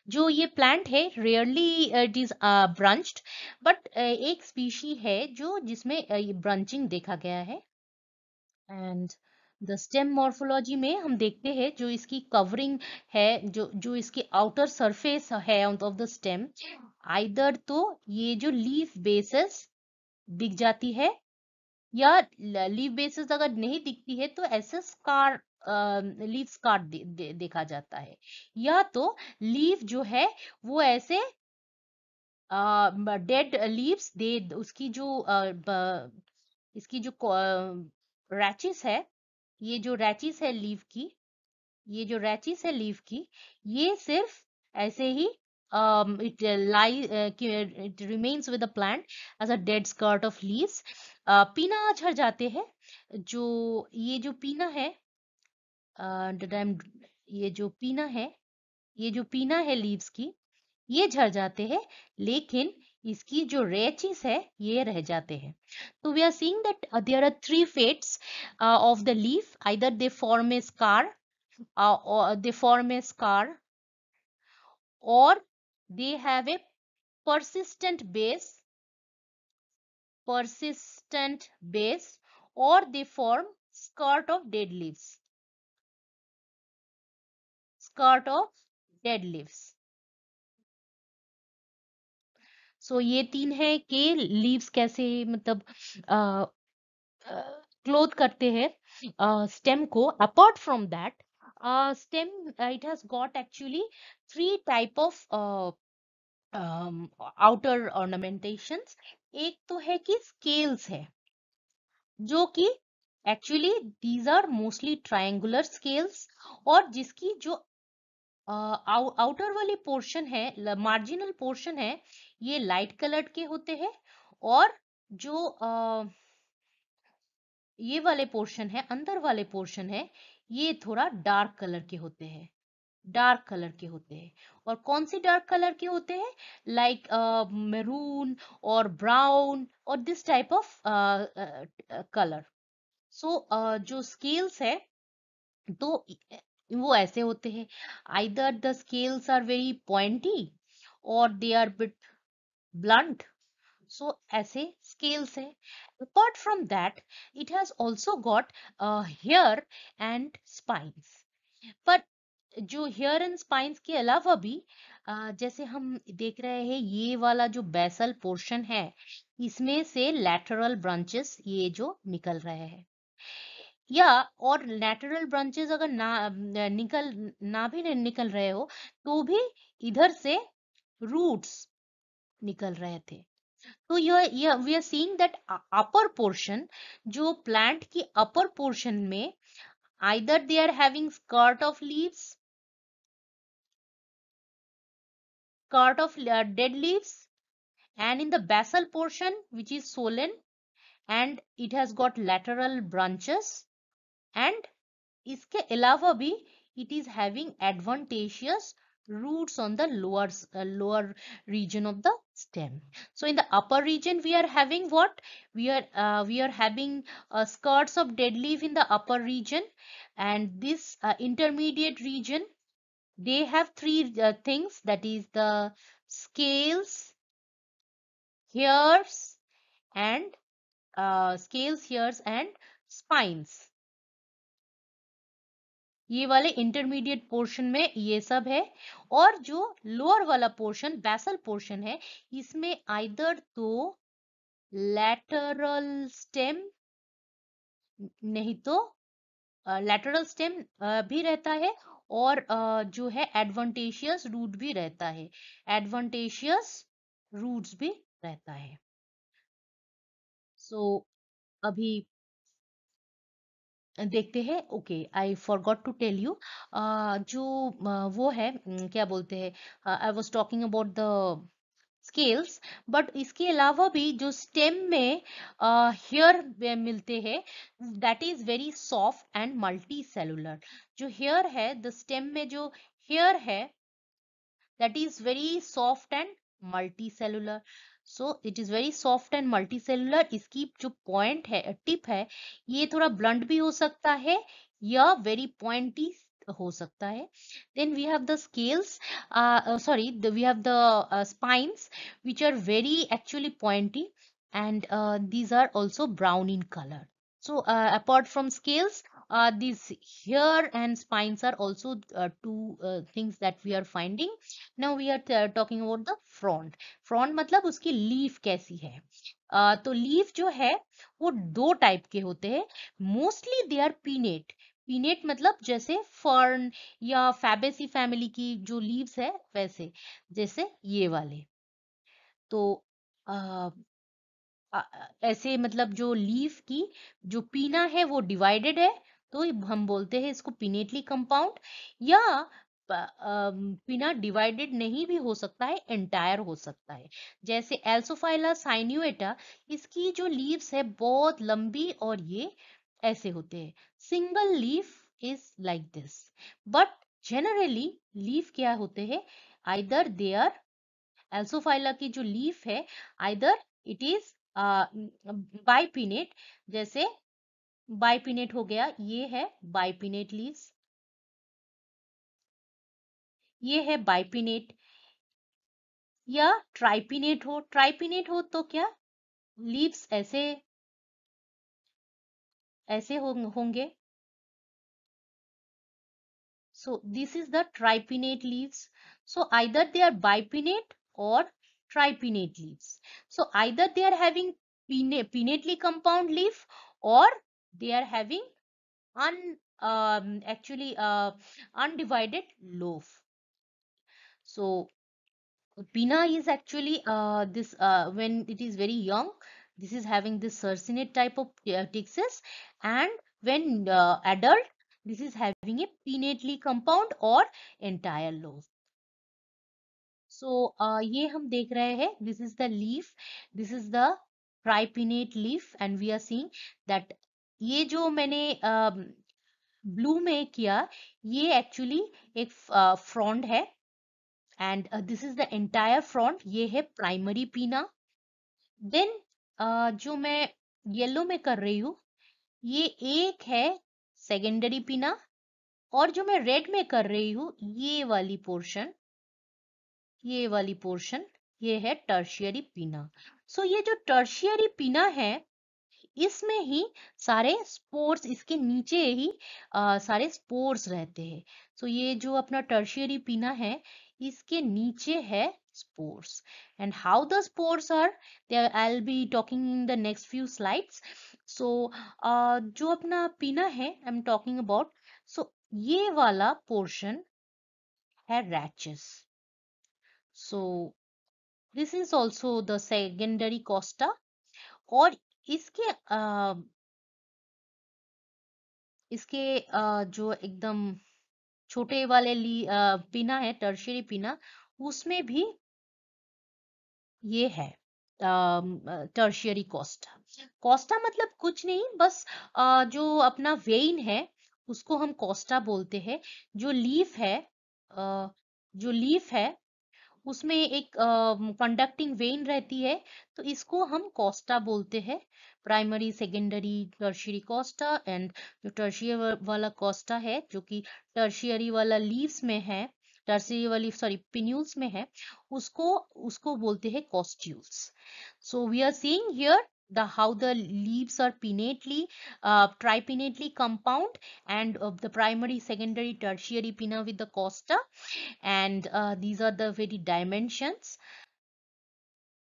Speaker 1: जो ये प्लांट है rarely it is branched, but एक स्पीशी है जो जिसमें ये ब्रांचिंग देखा गया है. एंड द स्टेम मॉर्फोलॉजी में हम देखते हैं जो इसकी कवरिंग है, जो जो इसकी आउटर सरफेस है ऑफ द स्टेम, आइदर तो ये जो लीफ बेसिस दिख जाती है, या लीफ बेसिस अगर नहीं दिखती है तो ऐसे स्कार लीफ स्कार देखा जाता है, या तो लीफ जो है वो ऐसे डेड लीव्स दे उसकी जो इसकी जो रैचिस है, ये जो रैचिस है लीफ की, ये जो रैचिस है लीफ की, ये सिर्फ ऐसे ही it it remains with the plant as a dead skirt of leaves. पीना झड़ जाते हैं. जो ये जो पीना है, ये जो पीना है, ये जो पीना है लीव्स की, ये झड़ जाते हैं, लेकिन इसकी जो रेचिस है ये रह जाते हैं. तो we are seeing that there are three fates of the leaf. Either they form a scar, or they form a scar, or they have a persistent base, or they form skirt of dead leaves. So ये तीन है कि लीव्स कैसे मतलब क्लोथ करते हैं स्टेम को. Apart from that, stem it has got actually three type of outer ornamentations. एक तो है कि scales है, जो कि actually these are mostly triangular scales, और जिसकी जो आउटर वाली पोर्शन है, मार्जिनल पोर्शन है, ये लाइट कलर्ड के होते हैं, और जो ये वाले पोर्शन है, अंदर वाले पोर्शन है, ये थोड़ा डार्क कलर के होते हैं. और कौन सी डार्क कलर के होते हैं? लाइक मैरून और ब्राउन और this type of colour. So जो स्केल्स है तो वो ऐसे होते हैं. Either the scales are very pointy और they are bit blunt. So ऐसे स्केल्स है. Apart from that it has also got hair and spines. पर जो हेयर एंड स्पाइन्स के अलावा भी जैसे हम देख रहे हैं ये वाला जो बेसल पोर्शन है, इसमें से लैटरल ब्रांचेस ये जो निकल रहे हैं, या और लैटरल ब्रांचेस अगर ना भी निकल रहे हो तो भी इधर से रूट्स निकल रहे थे. तो यह we are seeing that upper portion, जो प्लांट की अपर पोर्शन में either they are having skirt of dead leaves, and in the basal portion which is swollen and it has got lateral branches, and इसके अलावा भी it is having advantageous roots on the lower region of the stem. So in the upper region we are having what? We are having skirts of dead leaf in the upper region, and this intermediate region, they have three things, that is the scales, hairs, and spines. ये वाले इंटरमीडिएट पोर्शन में ये सब है. और जो लोअर वाला पोर्शन बेसल पोर्शन है, इसमें आइदर तो लैटरल स्टेम, नहीं तो लैटरल स्टेम भी रहता है, और जो है एडवांटेशियस रूट भी रहता है, एडवांटेशियस रूट्स भी रहता है। सो अभी देखते हैं। Okay, I forgot to tell you, जो वो है, क्या बोलते हैं, I was talking about the scales, but इसके अलावा भी जो स्टेम में हेयर मिलते हैं, that is very soft and multi cellular. जो हेयर है, द स्टेम में जो हेयर है, that is very soft and multicellular. So it is very soft and multicellular. इसकी जो पॉइंट है, टिप है, ये थोड़ा ब्लंट भी हो सकता है या वेरी पॉइंटी हो सकता है. Then we have the scales, sorry, we have the spines, which are very actually pointy, and these are also brown in color. So apart from scales, these hair and spines are also two things that we are finding. Now we are talking about the frond. Frond मतलब उसकी लीफ कैसी है. तो लीफ जो है वो दो टाइप के होते हैं. Mostly they are pinnate. Pinnate मतलब जैसे फर्न या फैबेसी फैमिली की जो लीव्स है वैसे, जैसे ये वाले. तो ऐसे मतलब जो लीफ की जो पीना है वो डिवाइडेड है, तो हम बोलते हैं इसको पिनेटली कंपाउंड. या पीना डिवाइडेड नहीं भी हो सकता है, एंटायर हो सकता है. जैसे एल्सोफाइला साइन्यूएटा, इसकी जो लीव्स है बहुत लंबी और ये ऐसे होते हैं. Single leaf is like this. But generally leaf क्या होते हैं, आइदर दे आर, एल्सोफाइला की जो लीफ है, आइदर इट इज बाइपिनेट. जैसे बाइपिनेट हो गया, ये है बाइपिनेट लीव्स, ये है बाइपिनेट. या ट्राइपिनेट हो, ट्राइपिनेट हो तो क्या, लीव्स ऐसे ऐसे होंगे. So this is the tripinnate leaves. So either they are bipinnate or tripinnate leaves. So either they are having pinnately compound leaf, or they are having actually undivided loaf. So pinna is actually this when it is very young, this is having this circinate type of texas, and when adult, this is having a pinnately compound or entire loaf. So ये हम देख रहे हैं, this is the leaf, this is the tripinnate leaf, and we are seeing that ये जो मैंने ब्लू में किया, ये एक्चुअली एक फ्रॉन्ड है, and this is the entire front, ये है प्राइमरी पीना. देन जो मैं येलो में कर रही हूँ, ये एक है सेकेंडरी पीना. और जो मैं रेड में कर रही हूँ, ये वाली पोर्शन, ये वाली पोर्शन, ये है टर्शियरी पीना. सो ये जो टर्शियरी पीना है, इसमें ही सारे स्पोर्स, इसके नीचे ही सारे स्पोर्स रहते हैं. सो ये जो अपना टर्शियरी पीना है, इसके नीचे है spores. And how the spores are, I will be talking in the next few slides. So जो अपना पीना है I am talking about, so ये वाला पोर्शन है rachis. So this is also the secondary costa. और इसके इसके जो एकदम छोटे वाले पीना है, टर्शियरी पीना, उसमें भी ये है टर्शियरी कोस्टा. कोस्टा मतलब कुछ नहीं, बस जो अपना वेइन है उसको हम कोस्टा बोलते हैं. जो लीफ है, जो लीफ है उसमें एक कंडक्टिंग वेन रहती है, तो इसको हम कोस्टा बोलते हैं. Primary, secondary, tertiary Costa. And जो टर्शियरी वाला कोस्टा है, जो कि टर्शियरी वाला लीव्स में है, टर्शियरी वाली सॉरी पिन्यूल्स में है, उसको उसको बोलते हैं कोस्ट्यूल्स. So we are seeing here the how the leaves are pinnately, tripinnately compound, and the primary, secondary, tertiary pinna with the costa, and these are the very dimensions.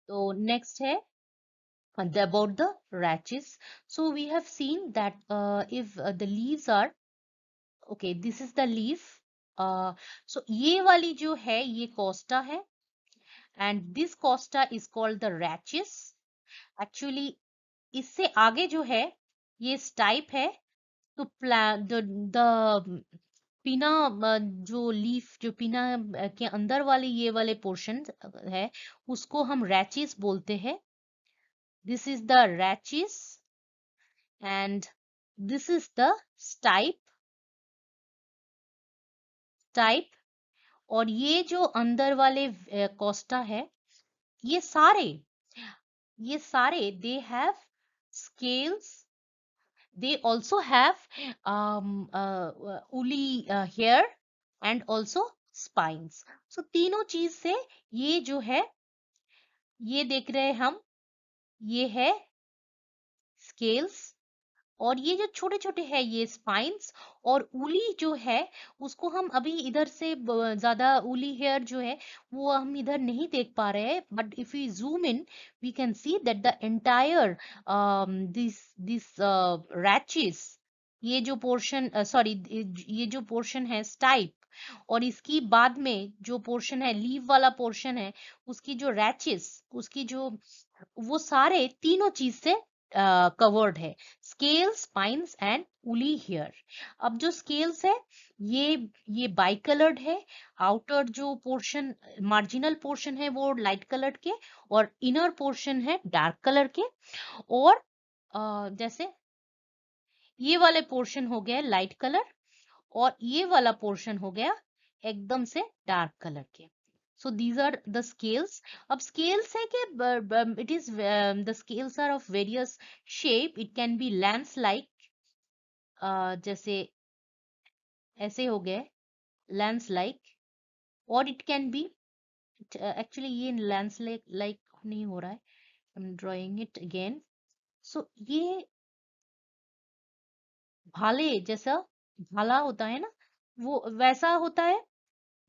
Speaker 1: So next है about the rachis. So we have seen that if the leaves are okay, this is the leaf. So ये वाली जो है ये कोस्टा है, and this costa is called the rachis. Actually इससे आगे जो है ये स्टाइप है। तो द पिना, जो लीफ, जो पिना के अंदर वाले ये वाले पोर्शन है, उसको हम रैचिस बोलते हैं। This is the rachis and this is the stipe. Stipe. और ये जो अंदर वाले कोस्टा है, ये सारे they have scales. They also have woolly hair and also spines. So तीनों चीज से ये जो है, ये देख रहे हैं हम, ये है scales, और ये जो छोटे छोटे है ये स्पाइंस। और उली जो है उसको हम अभी इधर से ज्यादा उली हेयर जो है वो हम इधर नहीं देख पा रहे हैं, but if we zoom in we can see that the entire this rachis, ये जो पोर्शन, सॉरी, ये जो पोर्शन है स्टाइप, और इसकी बाद में जो पोर्शन है लीव वाला पोर्शन है, उसकी जो रैचेस, उसकी जो, वो सारे तीनों चीज से कवर्ड है, स्केल्स, स्पाइंस एंड उली हेयर। अब जो स्केल्स है ये बाई कलर्ड है। आउटर जो पोर्शन, मार्जिनल पोर्शन है वो लाइट कलर्ड के, और इनर पोर्शन है डार्क कलर के। और जैसे ये वाले पोर्शन हो गया लाइट कलर, और ये वाला पोर्शन हो गया एकदम से डार्क कलर के। So these are the scales. अब स्केल्स है कि it is, the scales are of various shape. It can be lance like, जैसे ऐसे हो गए लैंस लाइक, और इट कैन बी, एक्चुअली ये लैंस लाइक नहीं हो रहा है, I am drawing it again. So ये भाले जैसा, भाला होता है ना, वो वैसा होता है,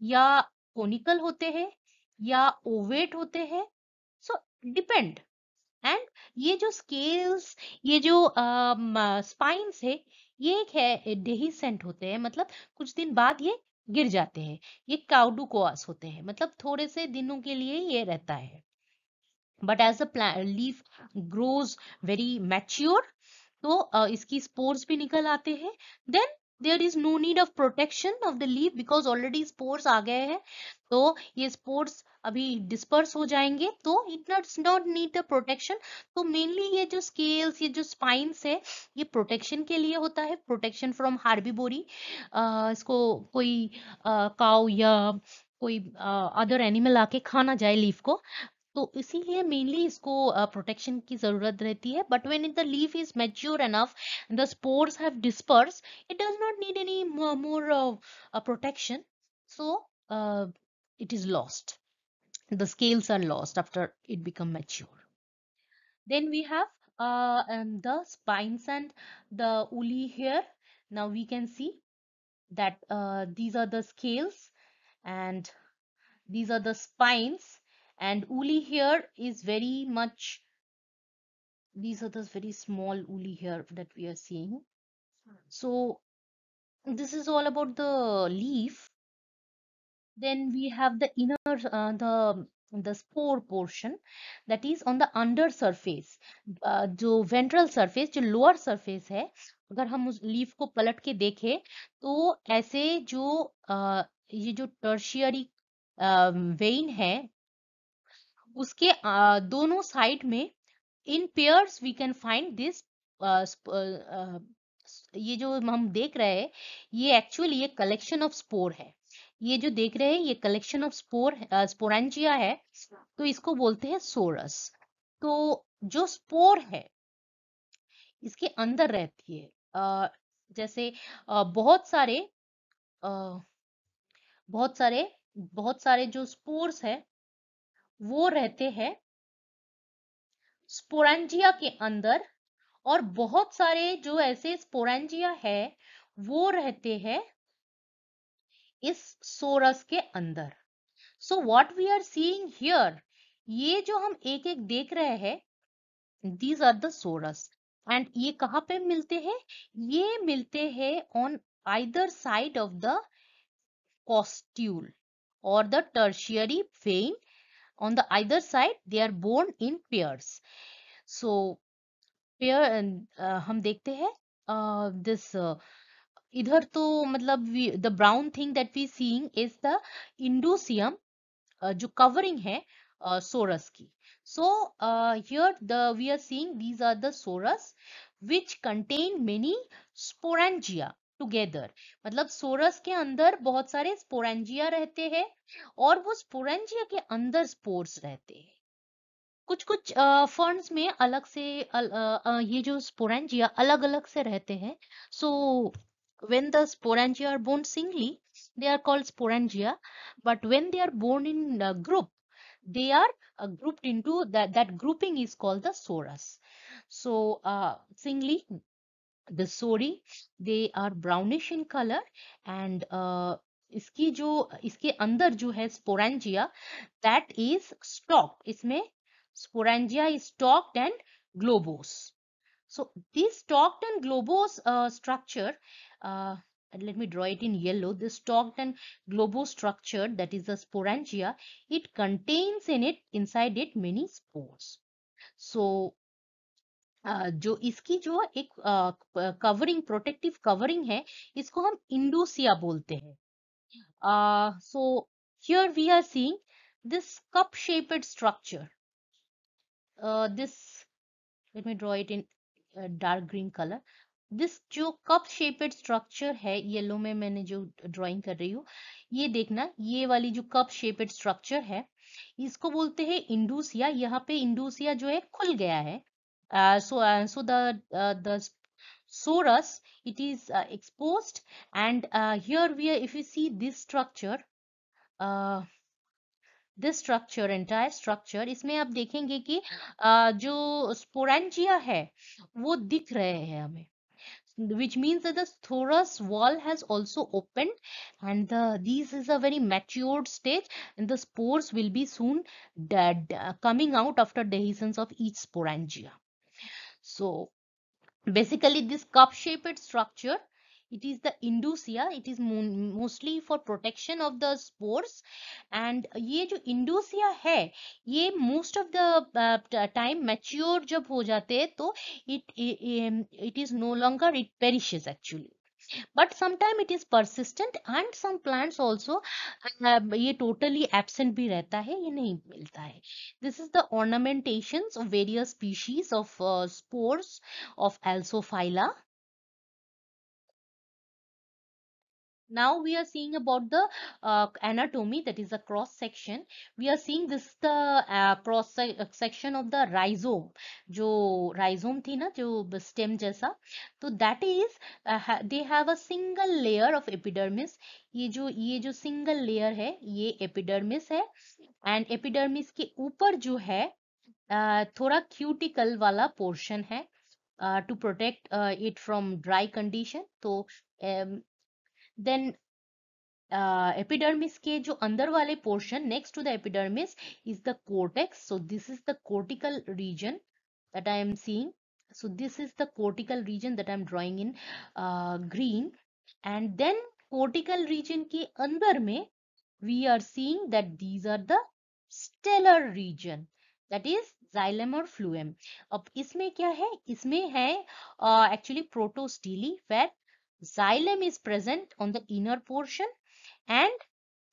Speaker 1: या कोनिकल होते हैं, या ओवेट होते हैं। सो डिपेंड। एंड ये जो स्केल्स, ये जो स्पाइंस है, ये एक है डेहिसेंट होते हैं, मतलब कुछ दिन बाद ये गिर जाते हैं। ये काउडुकोआस होते हैं, मतलब थोड़े से दिनों के लिए ये रहता है। But as a leaf grows very mature, तो इसकी स्पोर्स भी निकल आते हैं। Then there is no need of protection of the leaf, because already spores आ गए हैं। तो ये स्पोर्स अभी डिस्पर्स हो जाएंगे, तो it does not need the protection. तो मेनली ये जो स्केल्स, ये जो स्पाइंस है, ये प्रोटेक्शन के लिए होता है, प्रोटेक्शन फ्रॉम हार्बिवोरी। इसको कोई काउ या कोई अदर एनिमल आके खा ना जाए लीफ को, तो इसीलिए मेनली इसको प्रोटेक्शन की जरूरत रहती है। But when the leaf is mature enough, the spores have disperse, it does not need any more protection, so it is lost. The scales are lost after it become mature. Then we have the spines and the woolly hair. Now we can see that these are the scales, and these are the spines, and woolly hair is very much, these are the very small woolly hair that we are seeing. So this is all about the leaf. Then we have the inner, the spore portion, that is on the under surface, जो ventral surface, जो lower surface है, अगर हम उस लीफ को पलट के देखें तो ऐसे जो ये जो टर्शियरी वेन है, उसके दोनों साइड में in pairs we can find this, ये जो हम देख रहे हैं ये एक्चुअली ये कलेक्शन ऑफ स्पोर है। ये जो देख रहे हैं ये कलेक्शन ऑफ स्पोर, स्पोरेंजिया है, तो इसको बोलते हैं सोरस। तो जो स्पोर है इसके अंदर रहती है, जैसे बहुत सारे अ, बहुत सारे बहुत सारे जो स्पोर्स है वो रहते हैं स्पोरेंजिया के अंदर, और बहुत सारे जो ऐसे स्पोरेंजिया है वो रहते हैं इस सोरस के अंदर। So what we are seeing here, ये जो हम एक एक देख रहे हैं, these are the sorus. And ये कहाँ पे मिलते हैं? ये मिलते हैं on either side of the costule or the tertiary vein. On the either side, they are borne in pairs. So pair हम देखते हैं दिस इधर तो मतलब the brown thing that we seeing is the indusium जो कवरिंग है सोरस की. So here the we are seeing these are the sorus which contain many sporangia together. मतलब सोरस के अंदर बहुत सारे स्पोरेंजिया रहते हैं और वो स्पोरेंजिया के अंदर स्पोर्स रहते हैं. कुछ कुछ फर्न्स में अलग से ये जो स्पोरेंजिया अलग अलग से रहते हैं. सो when the sporangia are born singly, they are called sporangia, but when they are born in group, they are grouped into that grouping is called the sorus. So singly the sori, they are brownish in color, and इसके अंदर जो है sporangia, that is stalked. इसमें sporangia is stalked and globose. So this stalked and globose structure, uh, and let me draw it in yellow. This stalked and globose structure, that is the sporangia, it contains in it inside it many spores. So जो इसकी जो एक कवरिंग प्रोटेक्टिव कवरिंग है, इसको हम इंडोसिया बोलते हैं. So here we are seeing this cup shaped structure. This, let me draw it in dark green color. This जो कप शेपेड स्ट्रक्चर है, येलो में मैंने जो ड्राइंग कर रही हूँ, ये देखना, ये वाली जो कप शेपेड स्ट्रक्चर है, इसको बोलते हैं इंडूसिया. यहाँ पे इंडूसिया जो है खुल गया है. So the sorus, it is exposed, and here we are, if you see this structure, this structure, entire structure, इसमें आप देखेंगे कि जो स्पोरेंजिया है वो दिख रहे हैं हमें, which means that the thorus wall has also opened, and this is a very matured stage, and the spores will be soon dead, coming out after dehiscence of each sporangia. So basically this cup shaped structure, it is the indusia. It is mostly for protection of the spores, and ये जो इंडोसिया है, ये most of the time mature जब हो जाते हैं तो it is no longer, it perishes actually, but sometime it is persistent, and some plants also ये totally absent भी रहता है, ये नहीं मिलता है. This is the ornamentations of various species of spores of Alsophylla. Now we are seeing about the anatomy, that is a cross section. We are seeing this the cross section of the rhizome. जो rhizome थी ना, जो stem जैसा, तो that is they have a single layer of epidermis. ये जो single layer है, ये epidermis है, and epidermis के ऊपर जो है थोड़ा cuticle वाला portion है to protect it from dry condition. तो then epidermis के जो अंदर वाले portion next to the epidermis is the cortex. So this is the cortical region that I am seeing. So this is the cortical region that I am drawing in green, and then cortical region के अंदर में we are seeing that these are the stellar region, that is xylem or phloem. अब इसमें क्या है, इसमें है actually protostele, where xylem is present on the inner portion and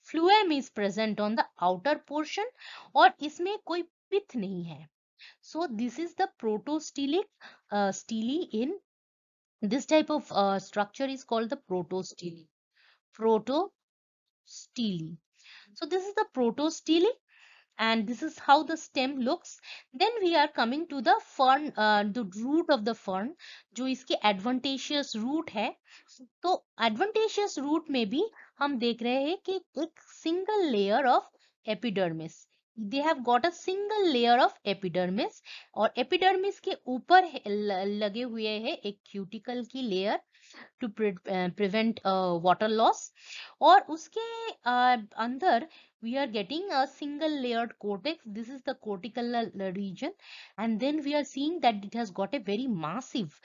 Speaker 1: phloem is present on the outer portion, और इसमें कोई pith नहीं है. So this is the protostelic stele. In this type of structure is called the protostele. Protostele. So this is the protostele, and this is how the stem looks. Then we are coming to the fern, the root of the fern, जो इसके adventitious root है. तो adventitious root में भी हम देख रहे हैं कि एक single layer of epidermis. They have got a single layer of epidermis, और epidermis के ऊपर लगे हुए हैं एक cuticle की layer to prevent water loss, और उसके अंदर we are getting a single layered cortex. This is the cortical region, and then we are seeing that it has got a very massive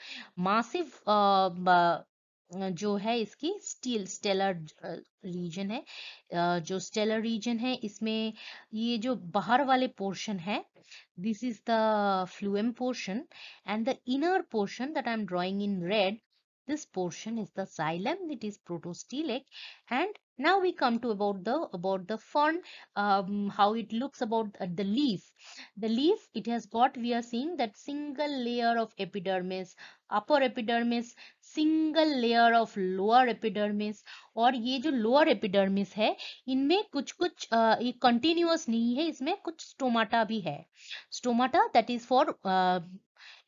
Speaker 1: जो है इसकी स्टेलर रीजन है। जो स्टेलर रीजन है इसमें ये जो बाहर वाले पोर्शन है, this is the phloem portion, and the inner portion that I'm drawing in red, this portion is the xylem. It is protostelic. And now we come to about the fern, how it looks about the leaf. The leaf, it has got, we are seeing that single layer of epidermis, upper epidermis, single layer of lower epidermis. और ये जो लोअर एपिडर्मिस है, इनमें कुछ कुछ ये कंटिन्यूअस नहीं है, इसमें कुछ स्टोमाटा भी है। Stomata that is for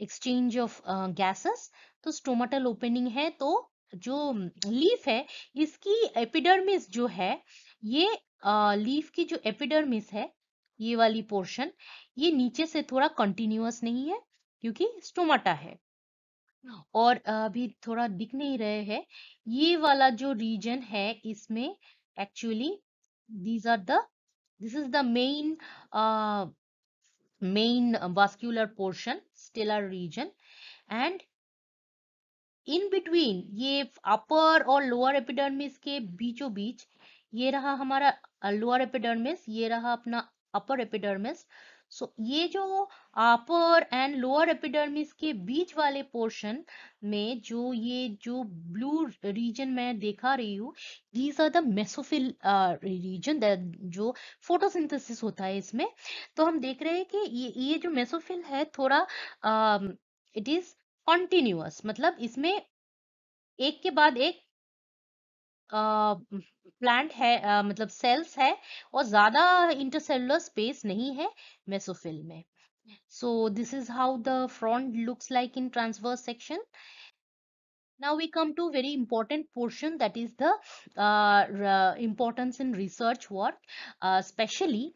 Speaker 1: exchange of gases. तो स्टोमाटल ओपनिंग है। तो जो लीफ है, इसकी एपिडर्मिस जो है, ये लीफ की जो एपिडर्मिस है, ये वाली पोर्शन, ये नीचे से थोड़ा कंटिन्यूअस नहीं है क्योंकि स्टोमाटा है। और अभी थोड़ा दिख नहीं रहे हैं, ये वाला जो रीजन है इसमें actually these are the this is the main vascular portion, stellar region, and in between ये अपर और लोअर एपिडर्मिस के बीचों बीच ये रहा हमारा लोअर एपिडर्मिस, ये रहा अपना अपर एपिडर्मिस। सो ये जो अपर एंड लोअर एपिडर्मिस के बीच वाले पोर्शन में जो ये जो ब्लू रीजन मैं दिखा रही हूँ, these are the mesophyll region, जो फोटोसिंथेसिस होता है इसमें। तो हम देख रहे हैं कि ये जो मेसोफिल है थोड़ा इट इज कॉन्टिन्यूअस, मतलब इसमें एक के बाद एक प्लांट है, मतलब सेल्स है, और ज्यादा इंटरसेलुलर स्पेस नहीं है मेसोफिल में। सो this is how the front looks like in transverse section. Now we come to very important portion, that is the importance in research work, especially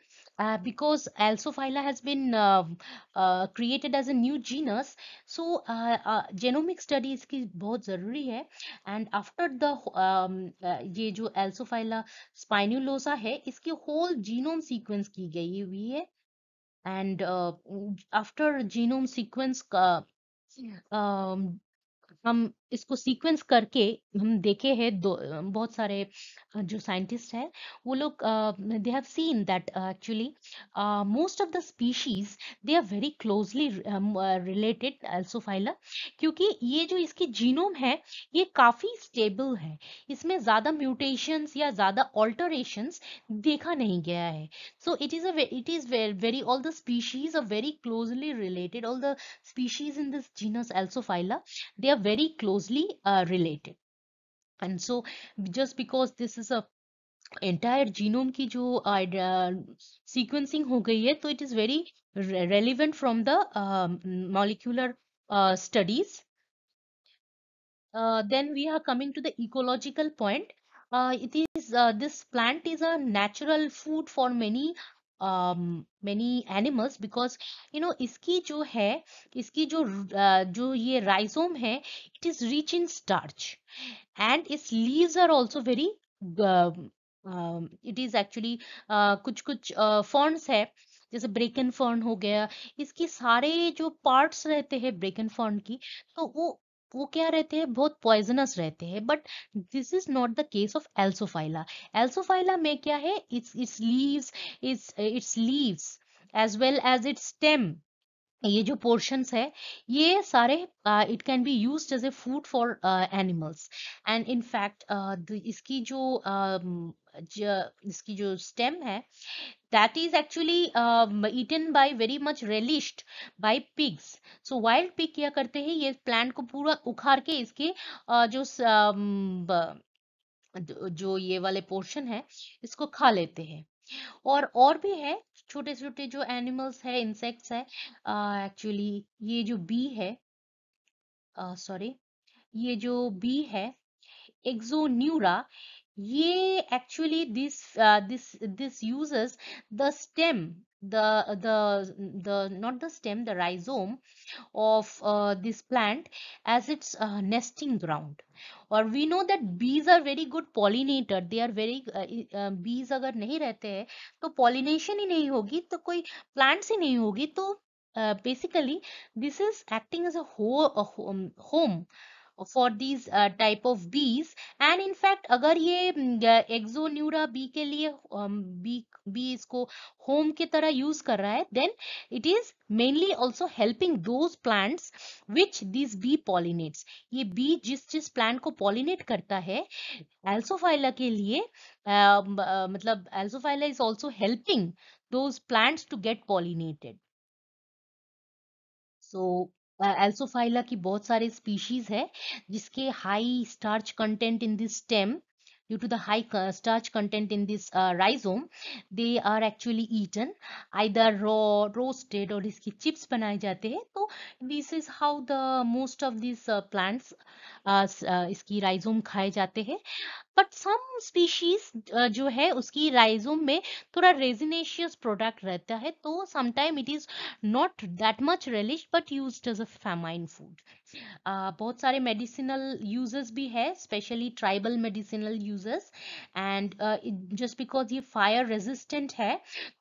Speaker 1: because Alsophylla has been created as a new genus. So genomic studies की बहुत जरूरी है। And after the ये जो Alsophylla spinulosa है, इसकी whole genome sequence की गई हुई है। And after genome sequence का हम इसको सीक्वेंस करके हम देखे हैं, बहुत सारे जो साइंटिस्ट हैं वो लोग they have seen that actually most of the species they are very closely related Alsophila, क्योंकि ये जो इसकी जीनोम है ये काफी स्टेबल है, इसमें ज्यादा म्यूटेशंस या ज्यादा ऑल्टरेशंस देखा नहीं गया है। So it is very all the species are very closely related, all the species in this genus Alsophylla, they are very closely related. And so just because this is a entire genome की जो sequencing हो गई है, तो it is very relevant from the molecular studies. Then we are coming to the ecological point. It is this plant is a natural food for many animals, because you know इसकी जो है, इसकी जो ये rhizome है, it is rich in starch, and its leaves are also very it is actually कुछ कुछ ferns है, जैसे ब्रेकन फर्न हो गया, इसकी सारे जो पार्ट्स रहते हैं ब्रेकन फर्न की, तो वो क्या रहते हैं, बहुत पॉइजनस रहते हैं। But this is not the case of Alsophila. Alsophila में क्या है, its leaves as well as its stem, ये जो पोर्शंस है ये सारे it can be used as a food for animals. And in fact इसकी जो स्टेम है, that is actually eaten by very much relished by pigs. So wild pig क्या करते हैं, ये प्लांट को पूरा उखाड़ के इसके जो ये वाले पोर्शन है इसको खा लेते हैं। और भी है, छोटे छोटे जो एनिमल्स है, इंसेक्ट्स है, एक्चुअली ये जो बी है, सॉरी, ये जो बी है एक्सोन्यूरा, ये actually this uses the stem, the not the stem, the rhizome of this plant as its nesting ground. और we know that bees are very good pollinator, they are very bees अगर नहीं रहते हैं तो pollination ही नहीं होगी, तो कोई plants ही नहीं होगी। तो basically this is acting as a home for these type of bees. And in fact अगर ये एक्सोन्यूरा बी के लिए बी इसको होम की तरह यूज कर रहा है, then it is mainly also helping those plants which these bee pollinates. ये बी जिस जिस प्लांट को पॉलिनेट करता है एल्सोफाइला के लिए, मतलब Alsophila is also helping those plants to get pollinated. So Alsophila की बहुत सारे स्पीशीज है जिसके high starch content in this stem. Due to the high starch content in this rhizome, they are actually eaten either raw, roasted, और इसकी chips बनाए जाते हैं. तो this is how the most of these plants इसकी rhizome खाए जाते हैं. बट सम स्पीशीज जो है उसकी राइजोम में थोड़ा रेजिनेशियस प्रोडक्ट रहता है, तो sometime it is not that much relish but used as a famine food. बहुत सारे मेडिसिनल यूजेस भी है, specially tribal medicinal uses. And just because ये फायर रेजिस्टेंट है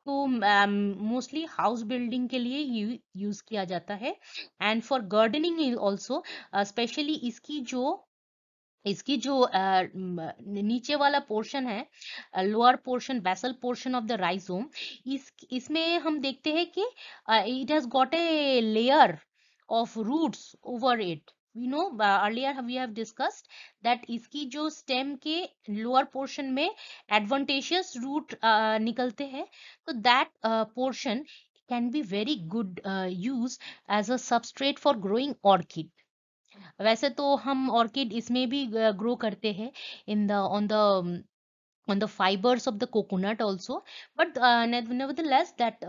Speaker 1: तो मोस्टली हाउस बिल्डिंग के लिए यूज किया जाता है. And for gardening also, specially इसकी जो नीचे वाला पोर्शन है, lower portion, basal portion of the rhizome, इसमें हम देखते हैं कि it has got a layer of roots over it. We know earlier we have discussed that इसकी जो स्टेम के लोअर पोर्शन में एडवांटेजियस रूट निकलते हैं, तो that portion can be very good use as a substrate for growing orchid. वैसे तो हम ऑर्किड इसमें भी ग्रो करते हैं in the on the fibers of the coconut also, but nevertheless that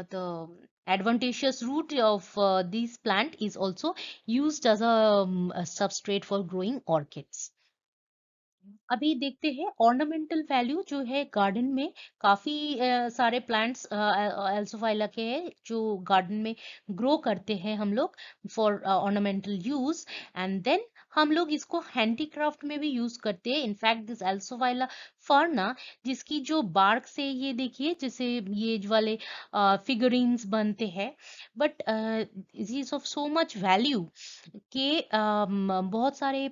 Speaker 1: the advantageous root of this plant is also used as a substrate for growing orchids. अभी देखते हैं ऑर्नामेंटल वैल्यू जो है गार्डन में. काफी सारे प्लांट्स एल्सोफाइला के हैं जो गार्डन में ग्रो करते हैं हम लोग for ornamental use. And then हम लोग इसको हैंडीक्राफ्ट में भी यूज करते हैं. इनफैक्ट दिस एल्सोफाइला फर्ना, जिसकी जो बार्क से ये देखिए जैसे ये वाले फिगरीन्स बनते हैं, but is of so much value के बहुत सारे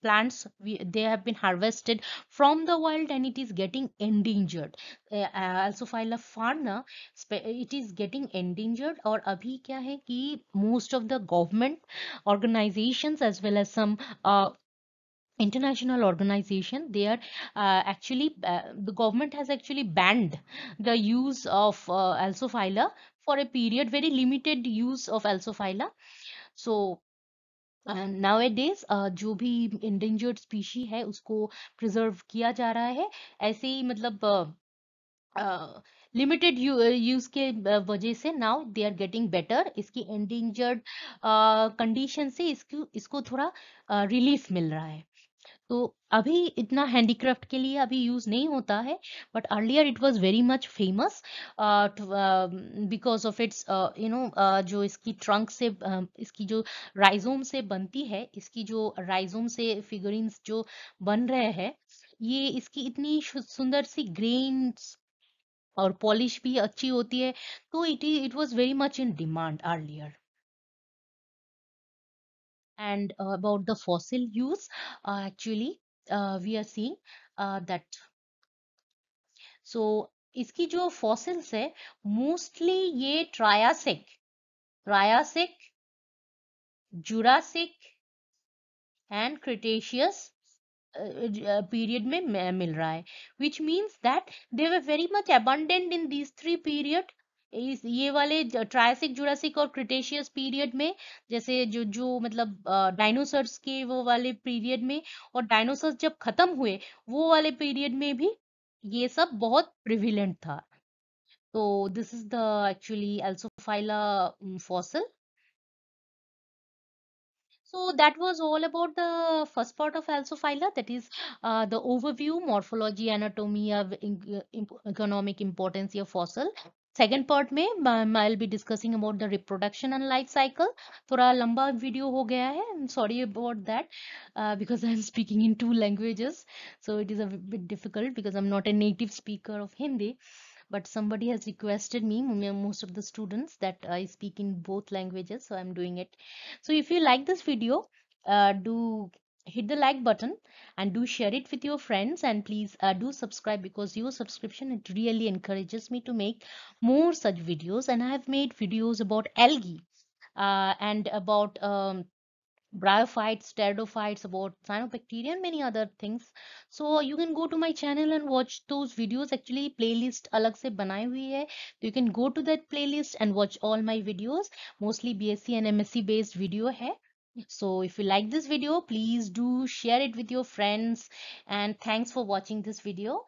Speaker 1: plants they have been harvested from the wild and it is getting endangered. Alsophylla farna it is getting endangered. और अभी क्या है कि most of the government organizations as well as some international organization, they are actually the government has actually banned the use of Alsophylla for a period, very limited use of Alsophylla. So nowadays जो भी इंडेंजर्ड स्पीशी है उसको प्रिजर्व किया जा रहा है. ऐसे ही मतलब लिमिटेड यूज के वजह से now they are getting better. इसकी एंडेंजर्ड कंडीशन से इसको थोड़ा रिलीफ मिल रहा है. तो अभी इतना हैंडीक्राफ्ट के लिए अभी यूज नहीं होता है, but earlier it was very much famous because of its जो इसकी ट्रंक से इसकी जो राइजोम से बनती है, इसकी जो राइजोम से फिगरिन्स जो बन रहे हैं, ये इसकी इतनी सुंदर सी ग्रेन्स और पॉलिश भी अच्छी होती है, तो it was very much in demand earlier. And about the fossil use, actually we are seeing that so इसकी जो fossils है mostly ये Triassic, Jurassic and Cretaceous period में मिल रहा है, which means that they were very much abundant in these three period. ये वाले ट्रायसिक, जुरासिक और क्रिटेशियस पीरियड में, जैसे जो मतलब डायनासोर्स के वो वाले पीरियड में, और डायनासोर्स जब खत्म हुए वो वाले पीरियड में भी ये सब बहुत प्रिविलेंट था. तो this is the actually Alsophila fossil. So that was all about the first part of Alsophylla, that is the overview, morphology, anatomy, economic importance of fossil. Second part में I'll be discussing about the reproduction and life cycle. थोड़ा लंबा वीडियो हो गया है. I'm sorry about that because I'm speaking in two languages, so it is a bit difficult because I'm not a native speaker of Hindi. but somebody has requested me, most of the students, that I speak in both languages, so I'm doing it. So if you like this video, do hit the like button and do share it with your friends, and please do subscribe, because your subscription, it really encourages me to make more such videos. And I have made videos about algae and about bryophytes, pteridophytes, about cyanobacteria and many other things. So you can go to my channel and watch those videos. Actually playlist अलग से बनाई हुई है, तो you can go to that playlist and watch all my videos. Mostly BSc and MSc based video है. So if you like this video, please do share it with your friends, and thanks for watching this video.